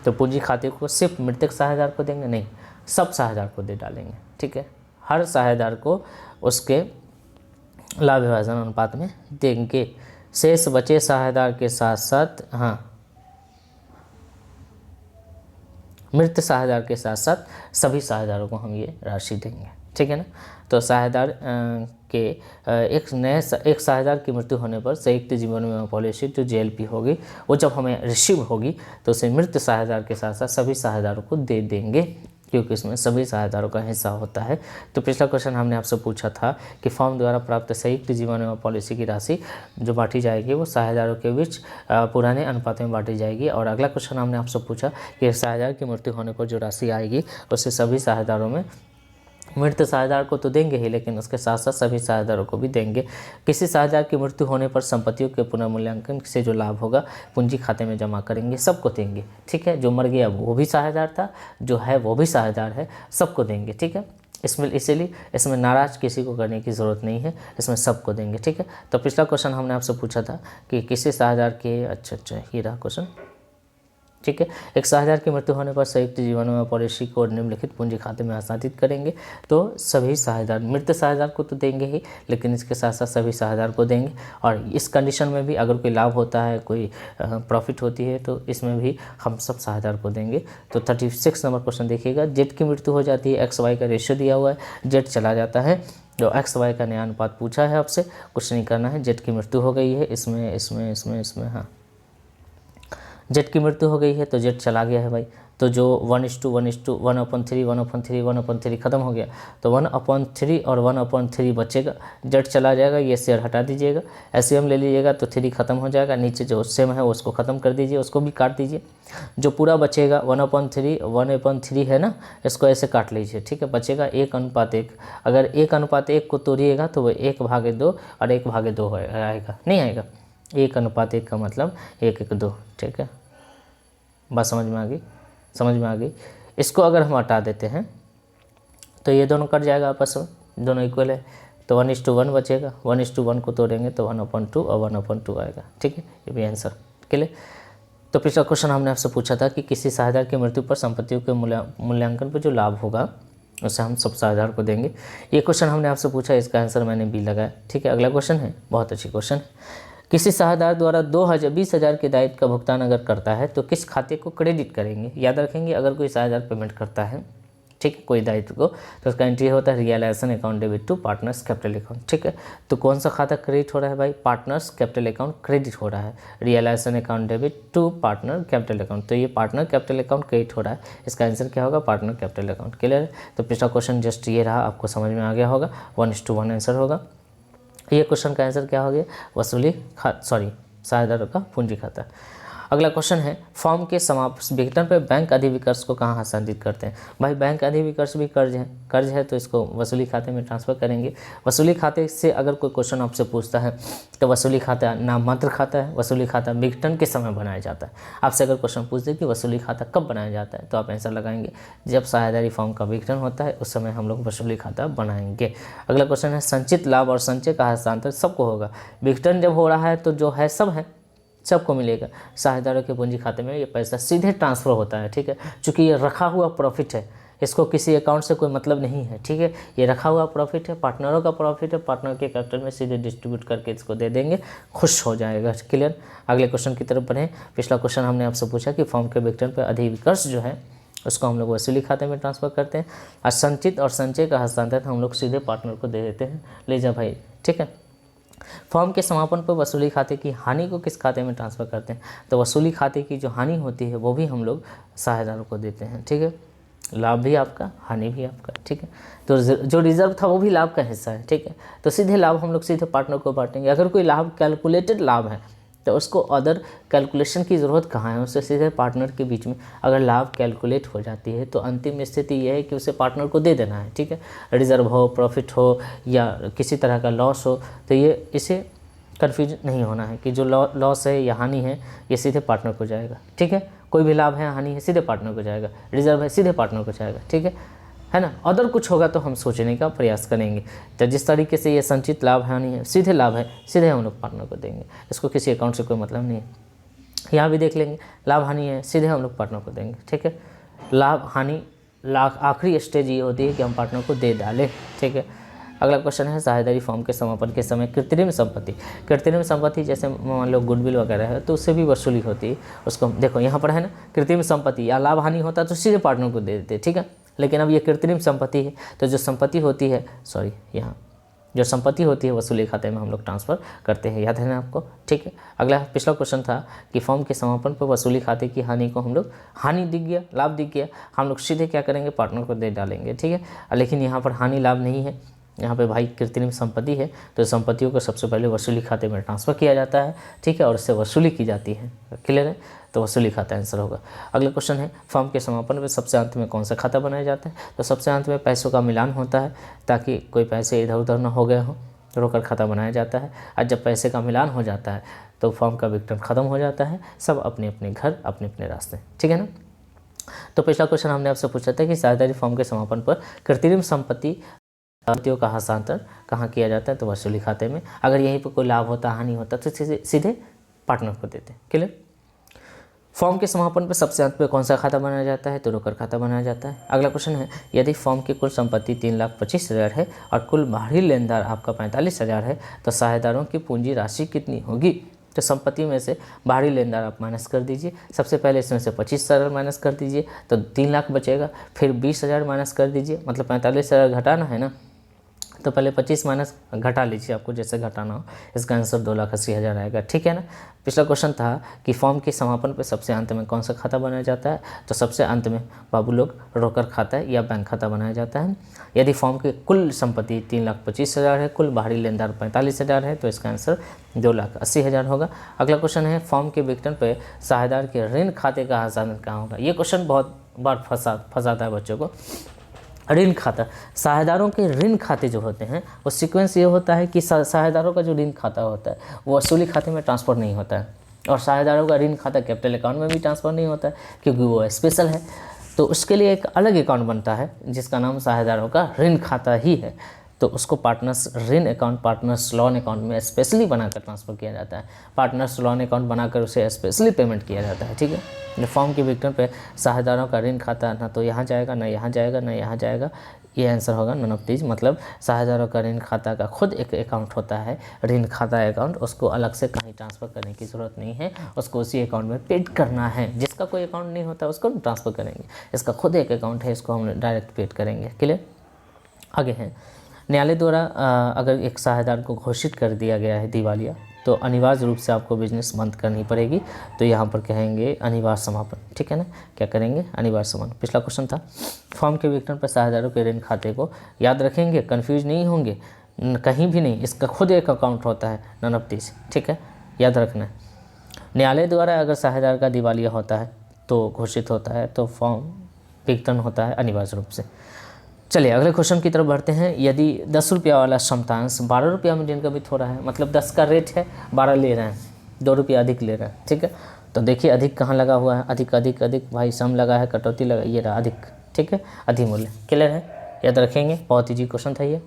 तो पूंजी खाते को सिर्फ मृतक साझेदार को देंगे, नहीं, सब साझेदार को दे डालेंगे, ठीक है। हर साझेदार को उसके लाभ विभाजन अनुपात में देंगे। शेष बचे साझेदार के साथ साथ मृत साझेदार के साथ साथ सभी साझेदारों को हम ये राशि देंगे, ठीक है ना। तो साझेदार के एक साझेदार की मृत्यु होने पर संयुक्त जीवन बीमा पॉलिसी जो JLP होगी वो जब हमें रिसीव होगी तो उसे मृत साझेदार के साथ साथ सभी साझेदारों को दे देंगे, क्योंकि इसमें सभी साझेदारों का हिस्सा होता है। तो पिछला क्वेश्चन हमने आपसे पूछा था कि फर्म द्वारा प्राप्त संयुक्त जीवन बीमा पॉलिसी की राशि जो बांटी जाएगी वो साझेदारों के बीच पुराने अनुपात में बांटी जाएगी। और अगला क्वेश्चन हमने आपसे पूछा कि साझेदार की मृत्यु होने पर जो राशि आएगी उससे सभी साझेदारों में मृत साझेदार को तो देंगे ही, लेकिन उसके साथ साथ सभी साझेदारों को भी देंगे। किसी साझेदार की मृत्यु होने पर संपत्तियों के पुनर्मूल्यांकन से जो लाभ होगा पूंजी खाते में जमा करेंगे, सबको देंगे, ठीक है। जो मर गया वो भी साझेदार था, जो है वो भी साझेदार है, सबको देंगे, ठीक है। इसलिए इसमें नाराज किसी को करने की ज़रूरत नहीं है, इसमें सबको देंगे, ठीक है। तो पिछला क्वेश्चन हमने आपसे पूछा था कि किसी साझेदार के अच्छा ये रहा क्वेश्चन, ठीक है। एक साझेदार की मृत्यु होने पर संयुक्त जीवन बीमा पॉलिसी को निम्नलिखित पूंजी खाते में हस्तांतरित करेंगे। तो सभी साझेदार, मृत साझेदार को तो देंगे ही, लेकिन इसके साथ साथ सभी साझेदार को देंगे। और इस कंडीशन में भी अगर कोई लाभ होता है, कोई प्रॉफिट होती है, तो इसमें भी हम सब साझेदार को देंगे। तो 36 नंबर क्वेश्चन देखिएगा। जेड की मृत्यु हो जाती है, XY का रेशियो दिया हुआ है, जेड चला जाता है, जो XY का नया अनुपात पूछा है आपसे, कुछ नहीं करना है। जेड की मृत्यु हो गई है, इसमें जेड की मृत्यु हो गई है तो जेड चला गया है भाई। तो जो 1:1:1/3 खत्म हो गया, तो 1/3 और 1/3 बचेगा, जेड चला जाएगा, ये शेयर हटा दीजिएगा, LCM ले लीजिएगा तो 3 खत्म हो जाएगा, नीचे जो सेम है उसको ख़त्म कर दीजिए, उसको भी काट दीजिए। जो पूरा बचेगा 1/3 है ना, इसको ऐसे काट लीजिए, ठीक है। बचेगा 1:1। अगर 1:1 को तोड़िएगा तो वो 1/2 और 1/2 आएगा, नहीं आएगा। 1:1 का मतलब 1:2, ठीक है। बात समझ में आ गई। इसको अगर हम हटा देते हैं तो ये दोनों कट जाएगा आपस में, दोनों इक्वल है, तो 1:1 बचेगा, 1:1 को तोड़ेंगे तो 1/2 और 1/2 आएगा, ठीक है। ये भी आंसर क्लियर। तो पिछला क्वेश्चन हमने आपसे पूछा था कि किसी साझेदार की मृत्यु पर संपत्तियों के मूल्यांकन पर जो लाभ होगा उसे हम सब साझेदार को देंगे। ये क्वेश्चन हमने आपसे पूछा, इसका आंसर मैंने बी लगाया, ठीक है। अगला क्वेश्चन है, बहुत अच्छी क्वेश्चन है। किसी साझेदार द्वारा 20,000 के दायित्व का भुगतान अगर करता है तो किस खाते को क्रेडिट करेंगे। याद रखेंगे, अगर कोई साझेदार पेमेंट करता है, ठीक है, कोई दायित्व को, तो उसका एंट्री होता है realisation account debit to partners capital account, ठीक है। तो कौन सा खाता क्रेडिट हो रहा है भाई, पार्टनर्स कैपिटल अकाउंट क्रेडिट हो रहा है, realisation account debit to partner capital account. तो ये पार्टनर कैपिटल अकाउंट क्रेडिट हो रहा है, इसका आंसर क्या होगा, पार्टनर कैपिटल अकाउंट, क्लियर है। तो पिछला क्वेश्चन जस्ट ये रहा, आपको समझ में आ गया होगा, 1:1 आंसर होगा। ये क्वेश्चन का आंसर क्या हो गया, साझेदारों का पूंजी खाता। अगला क्वेश्चन है, फॉर्म के समाप्त विघटन पर बैंक अधिविकर्ष को कहाँ हस्तांतरित करते हैं। भाई बैंक अधिविकर्ष भी कर्ज है तो इसको वसूली खाते में ट्रांसफर करेंगे। वसूली खाते से अगर कोई क्वेश्चन आपसे पूछता है तो वसूली खाता नाम मात्र खाता है, वसूली खाता विघटन के समय बनाया जाता है। आपसे अगर क्वेश्चन पूछ दे कि वसूली खाता कब बनाया जाता है, तो आप आंसर लगाएंगे जब साझेदारी फॉर्म का विघटन होता है, उस समय हम लोग वसूली खाता बनाएंगे। अगला क्वेश्चन है, संचित लाभ और संचय का हस्तांतरण सबको होगा। विघटन जब हो रहा है तो जो है सब है, सबको मिलेगा। साझेदारों के पूंजी खाते में ये पैसा सीधे ट्रांसफ़र होता है, ठीक है। चूँकि ये रखा हुआ प्रॉफिट है, इसको किसी अकाउंट से कोई मतलब नहीं है, ठीक है। ये रखा हुआ प्रॉफिट है, पार्टनरों का प्रॉफिट है, पार्टनर के कैपिटल में सीधे डिस्ट्रीब्यूट करके इसको दे देंगे, खुश हो जाएगा, क्लियर। अगले क्वेश्चन की तरफ बढ़ें। पिछला क्वेश्चन हमने आपसे पूछा कि फॉर्म के विघटन पर अधिविकर्ष जो है उसको हम लोग वसूली खाते में ट्रांसफ़र करते हैं, और संचित और संचय का हस्तांतरण हम लोग सीधे पार्टनर को दे देते हैं, ले जा भाई, ठीक है। फॉर्म के समापन पर वसूली खाते की हानि को किस खाते में ट्रांसफ़र करते हैं, तो वसूली खाते की जो हानि होती है वो भी हम लोग साझेदारों को देते हैं, ठीक है। लाभ भी आपका, हानि भी आपका, ठीक है। तो जो रिजर्व था वो भी लाभ का हिस्सा है, ठीक है। तो सीधे लाभ हम लोग सीधे पार्टनर को बांटेंगे। अगर कोई लाभ कैलकुलेटेड लाभ है तो उसको अदर कैलकुलेशन की ज़रूरत कहाँ है, उससे सीधे पार्टनर के बीच में अगर लाभ कैलकुलेट हो जाती है तो अंतिम स्थिति यह है कि उसे पार्टनर को दे देना है, ठीक है। रिजर्व हो, प्रॉफिट हो या किसी तरह का लॉस हो, तो ये इसे कन्फ्यूज नहीं होना है कि जो लॉस है या हानि है ये सीधे पार्टनर को जाएगा, ठीक है। कोई भी लाभ है, हानि है, सीधे पार्टनर को जाएगा, रिजर्व है सीधे पार्टनर को जाएगा, ठीक है ना। अदर कुछ होगा तो हम सोचने का प्रयास करेंगे। तो जिस तरीके से ये संचित लाभ हानि है, सीधे लाभ है, सीधे हम लोग पार्टनर को देंगे, इसको किसी अकाउंट से कोई मतलब नहीं है। यहाँ भी देख लेंगे, लाभ हानि है, सीधे हम लोग पार्टनर को देंगे, ठीक है। लाभ हानि आखिरी स्टेज ये होती है कि हम पार्टनर को दे डालें। ठीक है, अगला क्वेश्चन है साझेदारी फॉर्म के समापन के समय कृत्रिम संपत्ति जैसे मान लो गुडविल वगैरह है तो उससे भी वसूली होती है। उसको देखो यहाँ पर है ना, कृत्रिम संपत्ति या लाभ हानि होता है तो सीधे पार्टनर को दे देते, ठीक है। लेकिन अब ये कृत्रिम संपत्ति है तो जो संपत्ति होती है, यहाँ जो संपत्ति होती है वसूली खाते में हम लोग ट्रांसफ़र करते हैं, याद है ना आपको। ठीक है, अगला पिछला क्वेश्चन था कि फॉर्म के समापन पर वसूली खाते की हानि को हम लोग, हानि दिख गया, लाभ दिख गया, हम लोग सीधे क्या करेंगे, पार्टनर को दे डालेंगे। ठीक है, लेकिन यहाँ पर हानि लाभ नहीं है, यहाँ पे भाई कृत्रिम संपत्ति है तो संपत्तियों को सबसे पहले वसूली खाते में ट्रांसफ़र किया जाता है। ठीक है, और उससे वसूली की जाती है। क्लियर है, तो वसूली खाता आंसर होगा। अगला क्वेश्चन है फॉर्म के समापन में सबसे अंत में कौन सा खाता बनाया जाता है। तो सबसे अंत में पैसों का मिलान होता है ताकि कोई पैसे इधर उधर ना हो गए हों, रोकड़ खाता बनाया जाता है। और जब पैसे का मिलान हो जाता है तो फॉर्म का विघटन खत्म हो जाता है, सब अपने अपने घर अपने अपने रास्ते। ठीक है ना। तो पिछला क्वेश्चन हमने आपसे पूछा था कि साझेदारी फॉर्म के समापन पर कृत्रिम संपत्तियों का हस्तांतरण कहाँ किया जाता है, तो वसूली खाते में। अगर यहीं पर कोई लाभ होता, हानि होता तो सीधे पार्टनर को देते। क्लियर। फॉर्म के समापन पर सबसे अंत में कौन सा खाता बनाया जाता है, तो रोकड़ खाता बनाया जाता है। अगला क्वेश्चन है यदि फॉर्म की कुल संपत्ति 3,25,000 है और कुल बाहरी लेनदार आपका 45,000 है तो साझेदारों की पूंजी राशि कितनी होगी। तो संपत्ति में से बाहरी लेनदार आप माइनस कर दीजिए। सबसे पहले इसमें से 25,000 माइनस कर दीजिए तो 3 लाख बचेगा। फिर 20,000 माइनस कर दीजिए, मतलब 45,000 घटाना है ना, तो पहले 25 माइनस घटा लीजिए, आपको जैसे घटाना हो। इसका आंसर 2,80,000 आएगा। ठीक है ना। पिछला क्वेश्चन था कि फॉर्म के समापन पर सबसे अंत में कौन सा खाता बनाया जाता है, तो सबसे अंत में बाबू लोग रोकड़ खाता या बैंक खाता बनाया जाता है। यदि फॉर्म की कुल संपत्ति 3,25,000 है, कुल बाहरी लेनदार 45,000 है, तो इसका आंसर 2,80,000 होगा। अगला क्वेश्चन है फॉर्म के विघटन पर साझेदार के ऋण खाते का हस्तांतरण कहाँ होगा। ये क्वेश्चन बहुत बार फंसाता है बच्चों को। ऋण खाता, साझेदारों के ऋण खाते जो होते हैं वो सीक्वेंस ये होता है कि साझेदारों का जो ऋण खाता होता है वो वसूली खाते में ट्रांसफ़र नहीं होता है, और साझेदारों का ऋण खाता कैपिटल अकाउंट में भी ट्रांसफ़र नहीं होता है क्योंकि वो स्पेशल है। तो उसके लिए एक अलग अकाउंट बनता है जिसका नाम साझेदारों का ऋण खाता ही है। तो उसको पार्टनर्स ऋण अकाउंट, पार्टनर्स लोन अकाउंट में स्पेशली बनाकर ट्रांसफ़र किया जाता है। पार्टनर्स लोन अकाउंट बनाकर उसे स्पेशली पेमेंट किया जाता है। ठीक है। फॉर्म के विघटन पे साझेदारों का ऋण खाता ना तो यहाँ जाएगा, ना यहाँ जाएगा, ना यहाँ जाएगा, ये आंसर होगा नन ऑफ दीज। मतलब साझेदारों का ऋण खाता का खुद एक अकाउंट होता है, ऋण खाता अकाउंट, उसको अलग से कहीं ट्रांसफ़र करने की ज़रूरत नहीं है, उसको उसी अकाउंट में पेड करना है। जिसका कोई अकाउंट नहीं होता उसको ट्रांसफ़र करेंगे, इसका खुद एक अकाउंट है, इसको हम डायरेक्ट पेड करेंगे। क्लियर। आगे है न्यायालय द्वारा अगर एक साझेदार को घोषित कर दिया गया है दिवालिया तो अनिवार्य रूप से आपको बिजनेस बंद करनी पड़ेगी। तो यहाँ पर कहेंगे अनिवार्य समापन। ठीक है ना, क्या करेंगे, अनिवार्य समापन। पिछला क्वेश्चन था फॉर्म के विघटन पर साझेदारों के ऋण खाते को याद रखेंगे, कंफ्यूज नहीं होंगे कहीं भी नहीं, इसका खुद एक अकाउंट होता है नन ऑफ दिस। ठीक है, याद रखना है। न्यायालय द्वारा अगर साझेदार का दिवालिया होता है तो घोषित होता है तो फॉर्म विघटन होता है अनिवार्य रूप से। चलिए अगले क्वेश्चन की तरफ बढ़ते हैं। यदि 10 रुपया वाला समतांश 12 रुपया में निर्गमित हो रहा है, मतलब 10 का रेट है, 12 ले रहे हैं, 2 रुपया अधिक ले रहे हैं। ठीक है, तो देखिए अधिक कहाँ लगा हुआ है, अधिक अधिक अधिक भाई सम लगा है, कटौती लगा, ये रहा अधिक। ठीक है, अधिमूल्य। क्लियर है, याद रखेंगे, बहुत ईजी क्वेश्चन था ये।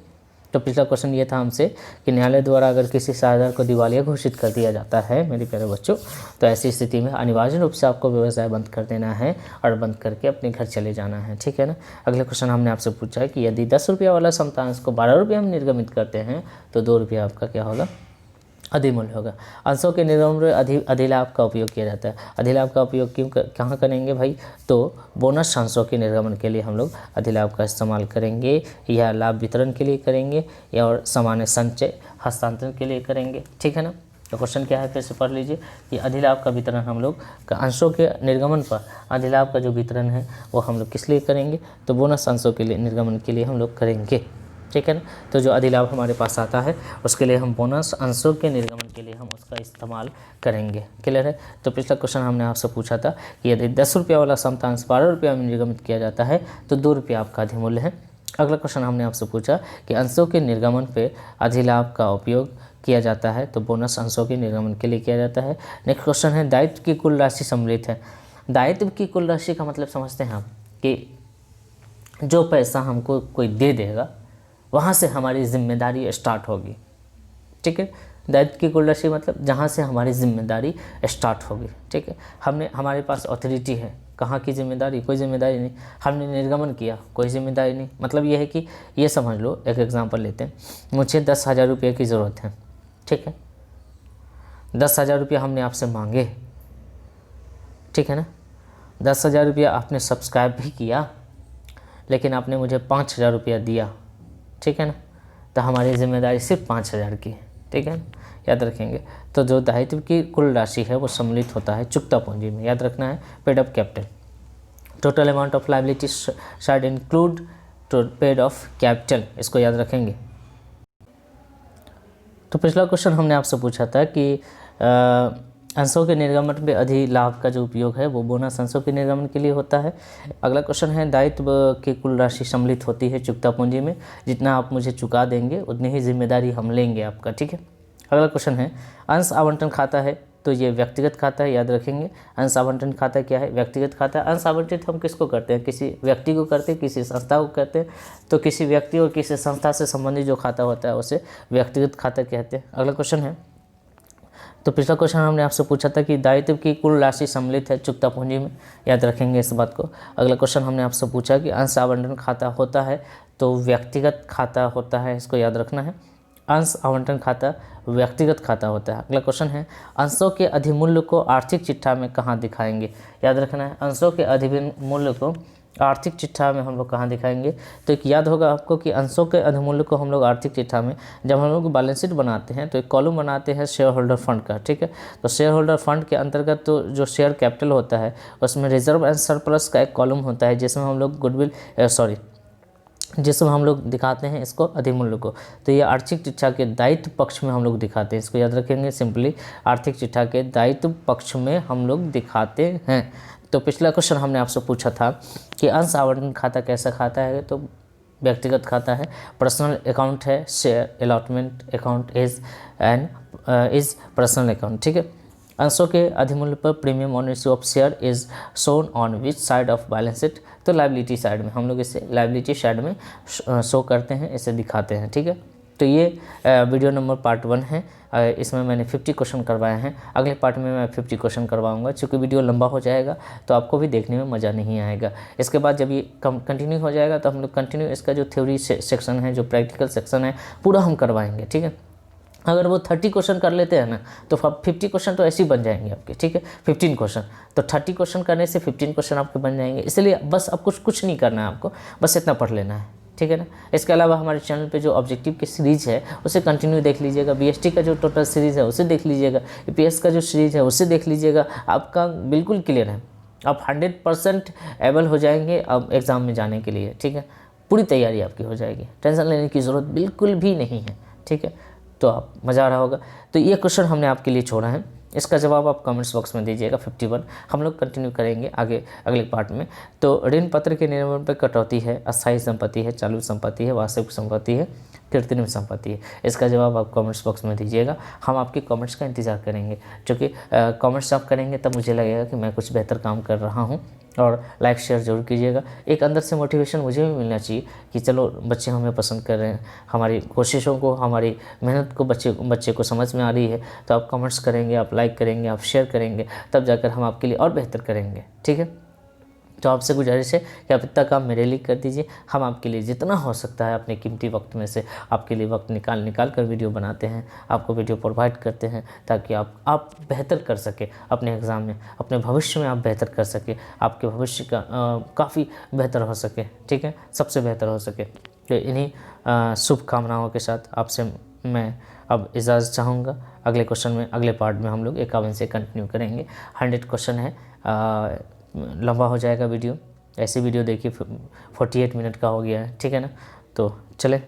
तो पिछला क्वेश्चन ये था हमसे कि न्यायालय द्वारा अगर किसी साझेदार को दिवालिया घोषित कर दिया जाता है मेरे प्यारे बच्चों, तो ऐसी स्थिति में अनिवार्य रूप से आपको व्यवसाय बंद कर देना है और बंद करके अपने घर चले जाना है। ठीक है ना। अगला क्वेश्चन हमने आपसे पूछा है कि यदि 10 रुपया वाला समतांश को 12 रुपया में निर्गमित करते हैं तो 2 रुपया आपका क्या होगा, अधिमूल्य होगा। अंशों के निर्गमन में अधिलाभ का उपयोग किया जाता है। अधिलाभ का उपयोग कहाँ करेंगे भाई, तो बोनस अंशों के निर्गमन के लिए हम लोग अधिलाभ का इस्तेमाल करेंगे, या लाभ वितरण के लिए करेंगे, या और सामान्य संचय हस्तांतरण के लिए करेंगे। ठीक है ना। तो क्वेश्चन क्या है, फिर से पढ़ लीजिए कि अधिलाभ का वितरण हम लोग अंशों के निर्गमन पर अधिलाभ का जो वितरण है वो हम लोग किस लिए करेंगे, तो बोनस अंशों के लिए निर्गमन के लिए हम लोग करेंगे। ठीक है ना। तो जो अधिलाभ हमारे पास आता है उसके लिए हम बोनस अंशों के निर्गमन के लिए हम उसका इस्तेमाल करेंगे। क्लियर है। तो पिछला क्वेश्चन हमने आपसे पूछा था कि यदि 10 रुपया वाला समतांश 12 रुपया में निर्गमित किया जाता है तो 2 रुपया आपका अधिमूल्य है। अगला क्वेश्चन हमने आपसे पूछा कि अंशों के निर्गमन पे अधिलाभ का उपयोग किया जाता है तो बोनस अंशों के निर्गमन के लिए किया जाता है। नेक्स्ट क्वेश्चन है दायित्व की कुल राशि सम्मिलित है। दायित्व की कुल राशि का मतलब समझते हैं हम कि जो पैसा हमको कोई दे देगा वहाँ से हमारी जिम्मेदारी स्टार्ट होगी। ठीक है, दायित्व की कुल राशि मतलब जहाँ से हमारी जिम्मेदारी स्टार्ट होगी। ठीक है, हमारे पास अथॉरिटी है कहाँ की जिम्मेदारी? कोई जिम्मेदारी नहीं। हमने निर्गमन किया, कोई जिम्मेदारी नहीं। मतलब ये है कि ये समझ लो, एक एग्जांपल लेते हैं, मुझे 10,000 रुपये की ज़रूरत है, ठीक है, 10,000 रुपया हमने आपसे मांगे, ठीक है ना, 10,000 रुपया आपने सब्सक्राइब भी किया, लेकिन आपने मुझे 5,000 रुपया दिया, ठीक है ना, तो हमारी जिम्मेदारी सिर्फ 5,000 की है, ठीक है, याद रखेंगे। तो जो दायित्व की कुल राशि है वो सम्मिलित होता है चुकता पूंजी में, याद रखना है, paid up capital. Total amount of liability शायद इंक्लूड पेड ऑफ कैपिटल, इसको याद रखेंगे। तो पिछला क्वेश्चन हमने आपसे पूछा था कि अंशों के निर्गमन में अधिलाभ का जो उपयोग है वो बोनस अंशों के निर्गमन के लिए होता है। अगला क्वेश्चन है, दायित्व की कुल राशि सम्मिलित होती है चुकता पूंजी में, जितना आप मुझे चुका देंगे उतनी ही जिम्मेदारी हम लेंगे आपका, ठीक है। अगला क्वेश्चन है, अंश आवंटन खाता है, तो ये व्यक्तिगत खाता है, याद रखेंगे। अंश आवंटन खाता क्या है? व्यक्तिगत खाता। अंश आवंटित हम किसको करते हैं? किसी व्यक्ति को करते हैं, किसी संस्था को करते हैं। तो किसी व्यक्ति और किसी संस्था से संबंधित जो खाता होता है उसे व्यक्तिगत खाता कहते हैं। अगला क्वेश्चन है, तो पिछला क्वेश्चन हमने आपसे पूछा था कि दायित्व की कुल राशि सम्मिलित है चुकता पूंजी में, याद रखेंगे इस बात को। अगला क्वेश्चन हमने आपसे पूछा कि अंश आवंटन खाता होता है तो व्यक्तिगत खाता होता है, इसको याद रखना है। अंश आवंटन खाता व्यक्तिगत खाता होता है। अगला क्वेश्चन है, अंशों के अधिमूल्य को आर्थिक चिट्ठा में कहाँ दिखाएंगे? याद रखना है, अंशों के अधिमूल्य को आर्थिक चिट्ठा में हम लोग कहाँ दिखाएंगे? तो एक याद होगा आपको कि अंशों के अधिमूल्य को हम लोग आर्थिक चिट्ठा में, जब हम लोग बैलेंस शीट बनाते हैं तो एक कॉलम बनाते हैं शेयर होल्डर फंड का, ठीक है। तो शेयर होल्डर फंड के अंतर्गत तो जो शेयर कैपिटल होता है उसमें रिजर्व एंड सरप्लस का एक कॉलम होता है, जिसमें हम लोग जिसमें हम लोग दिखाते हैं इसको अधिमूल्य को। तो ये आर्थिक चिट्ठा के दायित्व पक्ष में हम लोग दिखाते हैं, इसको याद रखेंगे। सिंपली आर्थिक चिट्ठा के दायित्व पक्ष में हम लोग दिखाते हैं। तो पिछला क्वेश्चन हमने आपसे पूछा था कि अंश आवंटन खाता कैसा खाता है? तो व्यक्तिगत खाता है। पर्सनल अकाउंट है, share allotment account is personal account, ठीक है। अंशों के अधिमूल्य पर premium on issue of share is shown on which side of balance sheet? तो लायबिलिटी साइड में, हम लोग इसे लायबिलिटी साइड में शो करते हैं, इसे दिखाते हैं, ठीक है। तो ये वीडियो नंबर पार्ट 1 है। इसमें मैंने 50 क्वेश्चन करवाए हैं। अगले पार्ट में मैं 50 क्वेश्चन करवाऊंगा। चूँकि वीडियो लंबा हो जाएगा तो आपको भी देखने में मज़ा नहीं आएगा। इसके बाद जब ये कंटिन्यू हो जाएगा तो हम लोग कंटिन्यू इसका जो थ्योरी सेक्शन है, जो प्रैक्टिकल सेक्शन है, पूरा हम करवाएंगे, ठीक है। अगर वो 30 क्वेश्चन कर लेते हैं ना तो 50 क्वेश्चन तो ऐसे ही बन जाएंगे आपके, ठीक है। 15 क्वेश्चन, तो 30 क्वेश्चन करने से 15 क्वेश्चन आपके बन जाएंगे। इसलिए बस आपको कुछ नहीं करना है, आपको बस इतना पढ़ लेना है, ठीक है ना। इसके अलावा हमारे चैनल पे जो ऑब्जेक्टिव की सीरीज़ है उसे कंटिन्यू देख लीजिएगा। बीएसटी का जो टोटल सीरीज़ है उसे देख लीजिएगा। ईपीएस का जो सीरीज़ है उसे देख लीजिएगा। आपका बिल्कुल क्लियर है, आप 100% एबल हो जाएंगे अब एग्ज़ाम में जाने के लिए, ठीक है। पूरी तैयारी आपकी हो जाएगी, टेंशन लेने की ज़रूरत बिल्कुल भी नहीं है, ठीक है। तो आप मज़ा आ रहा होगा। तो ये क्वेश्चन हमने आपके लिए छोड़ा है, इसका जवाब आप कमेंट्स बॉक्स में दीजिएगा। 51 हम लोग कंटिन्यू करेंगे आगे अगले पार्ट में। तो ऋण पत्र के निर्माण पर कटौती है, अस्थायी संपत्ति है, चालू संपत्ति है, वास्तविक संपत्ति है, कृत्रिम संपत्ति है। इसका जवाब आप कमेंट्स बॉक्स में दीजिएगा। हम आपके कमेंट्स का इंतज़ार करेंगे, क्योंकि कमेंट्स आप करेंगे तब मुझे लगेगा कि मैं कुछ बेहतर काम कर रहा हूँ। और लाइक शेयर जरूर कीजिएगा। एक अंदर से मोटिवेशन मुझे भी मिलना चाहिए कि चलो बच्चे हमें पसंद कर रहे हैं, हमारी कोशिशों को, हमारी मेहनत को बच्चे को समझ में आ रही है। तो आप कमेंट्स करेंगे, आप लाइक करेंगे, आप शेयर करेंगे, तब जाकर हम आपके लिए और बेहतर करेंगे, ठीक है। तो आपसे गुजारिश है कि आप इतना काम मेरे लिए कर दीजिए। हम आपके लिए जितना हो सकता है अपने कीमती वक्त में से आपके लिए वक्त निकाल कर वीडियो बनाते हैं, आपको वीडियो प्रोवाइड करते हैं, ताकि आप बेहतर कर सके अपने एग्ज़ाम में, अपने भविष्य में आप बेहतर कर सके, आपके भविष्य का काफ़ी बेहतर हो सके, ठीक है, सबसे बेहतर हो सके। तो इन्हीं शुभकामनाओं के साथ आपसे मैं अब इजाज़त चाहूँगा। अगले क्वेश्चन में, अगले पार्ट में हम लोग 51 से कंटिन्यू करेंगे। 100 क्वेश्चन है, लंबा हो जाएगा वीडियो। ऐसी वीडियो देखिए 48 मिनट का हो गया है, ठीक है ना। तो चले,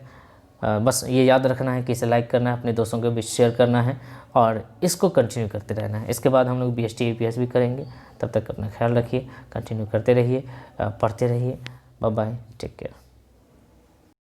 बस ये याद रखना है कि इसे लाइक करना है, अपने दोस्तों के बीच शेयर करना है और इसको कंटिन्यू करते रहना है। इसके बाद हम लोग बीएसटी ईपीएस भी करेंगे। तब तक अपना ख्याल रखिए, कंटिन्यू करते रहिए, पढ़ते रहिए। Bye bye, take care.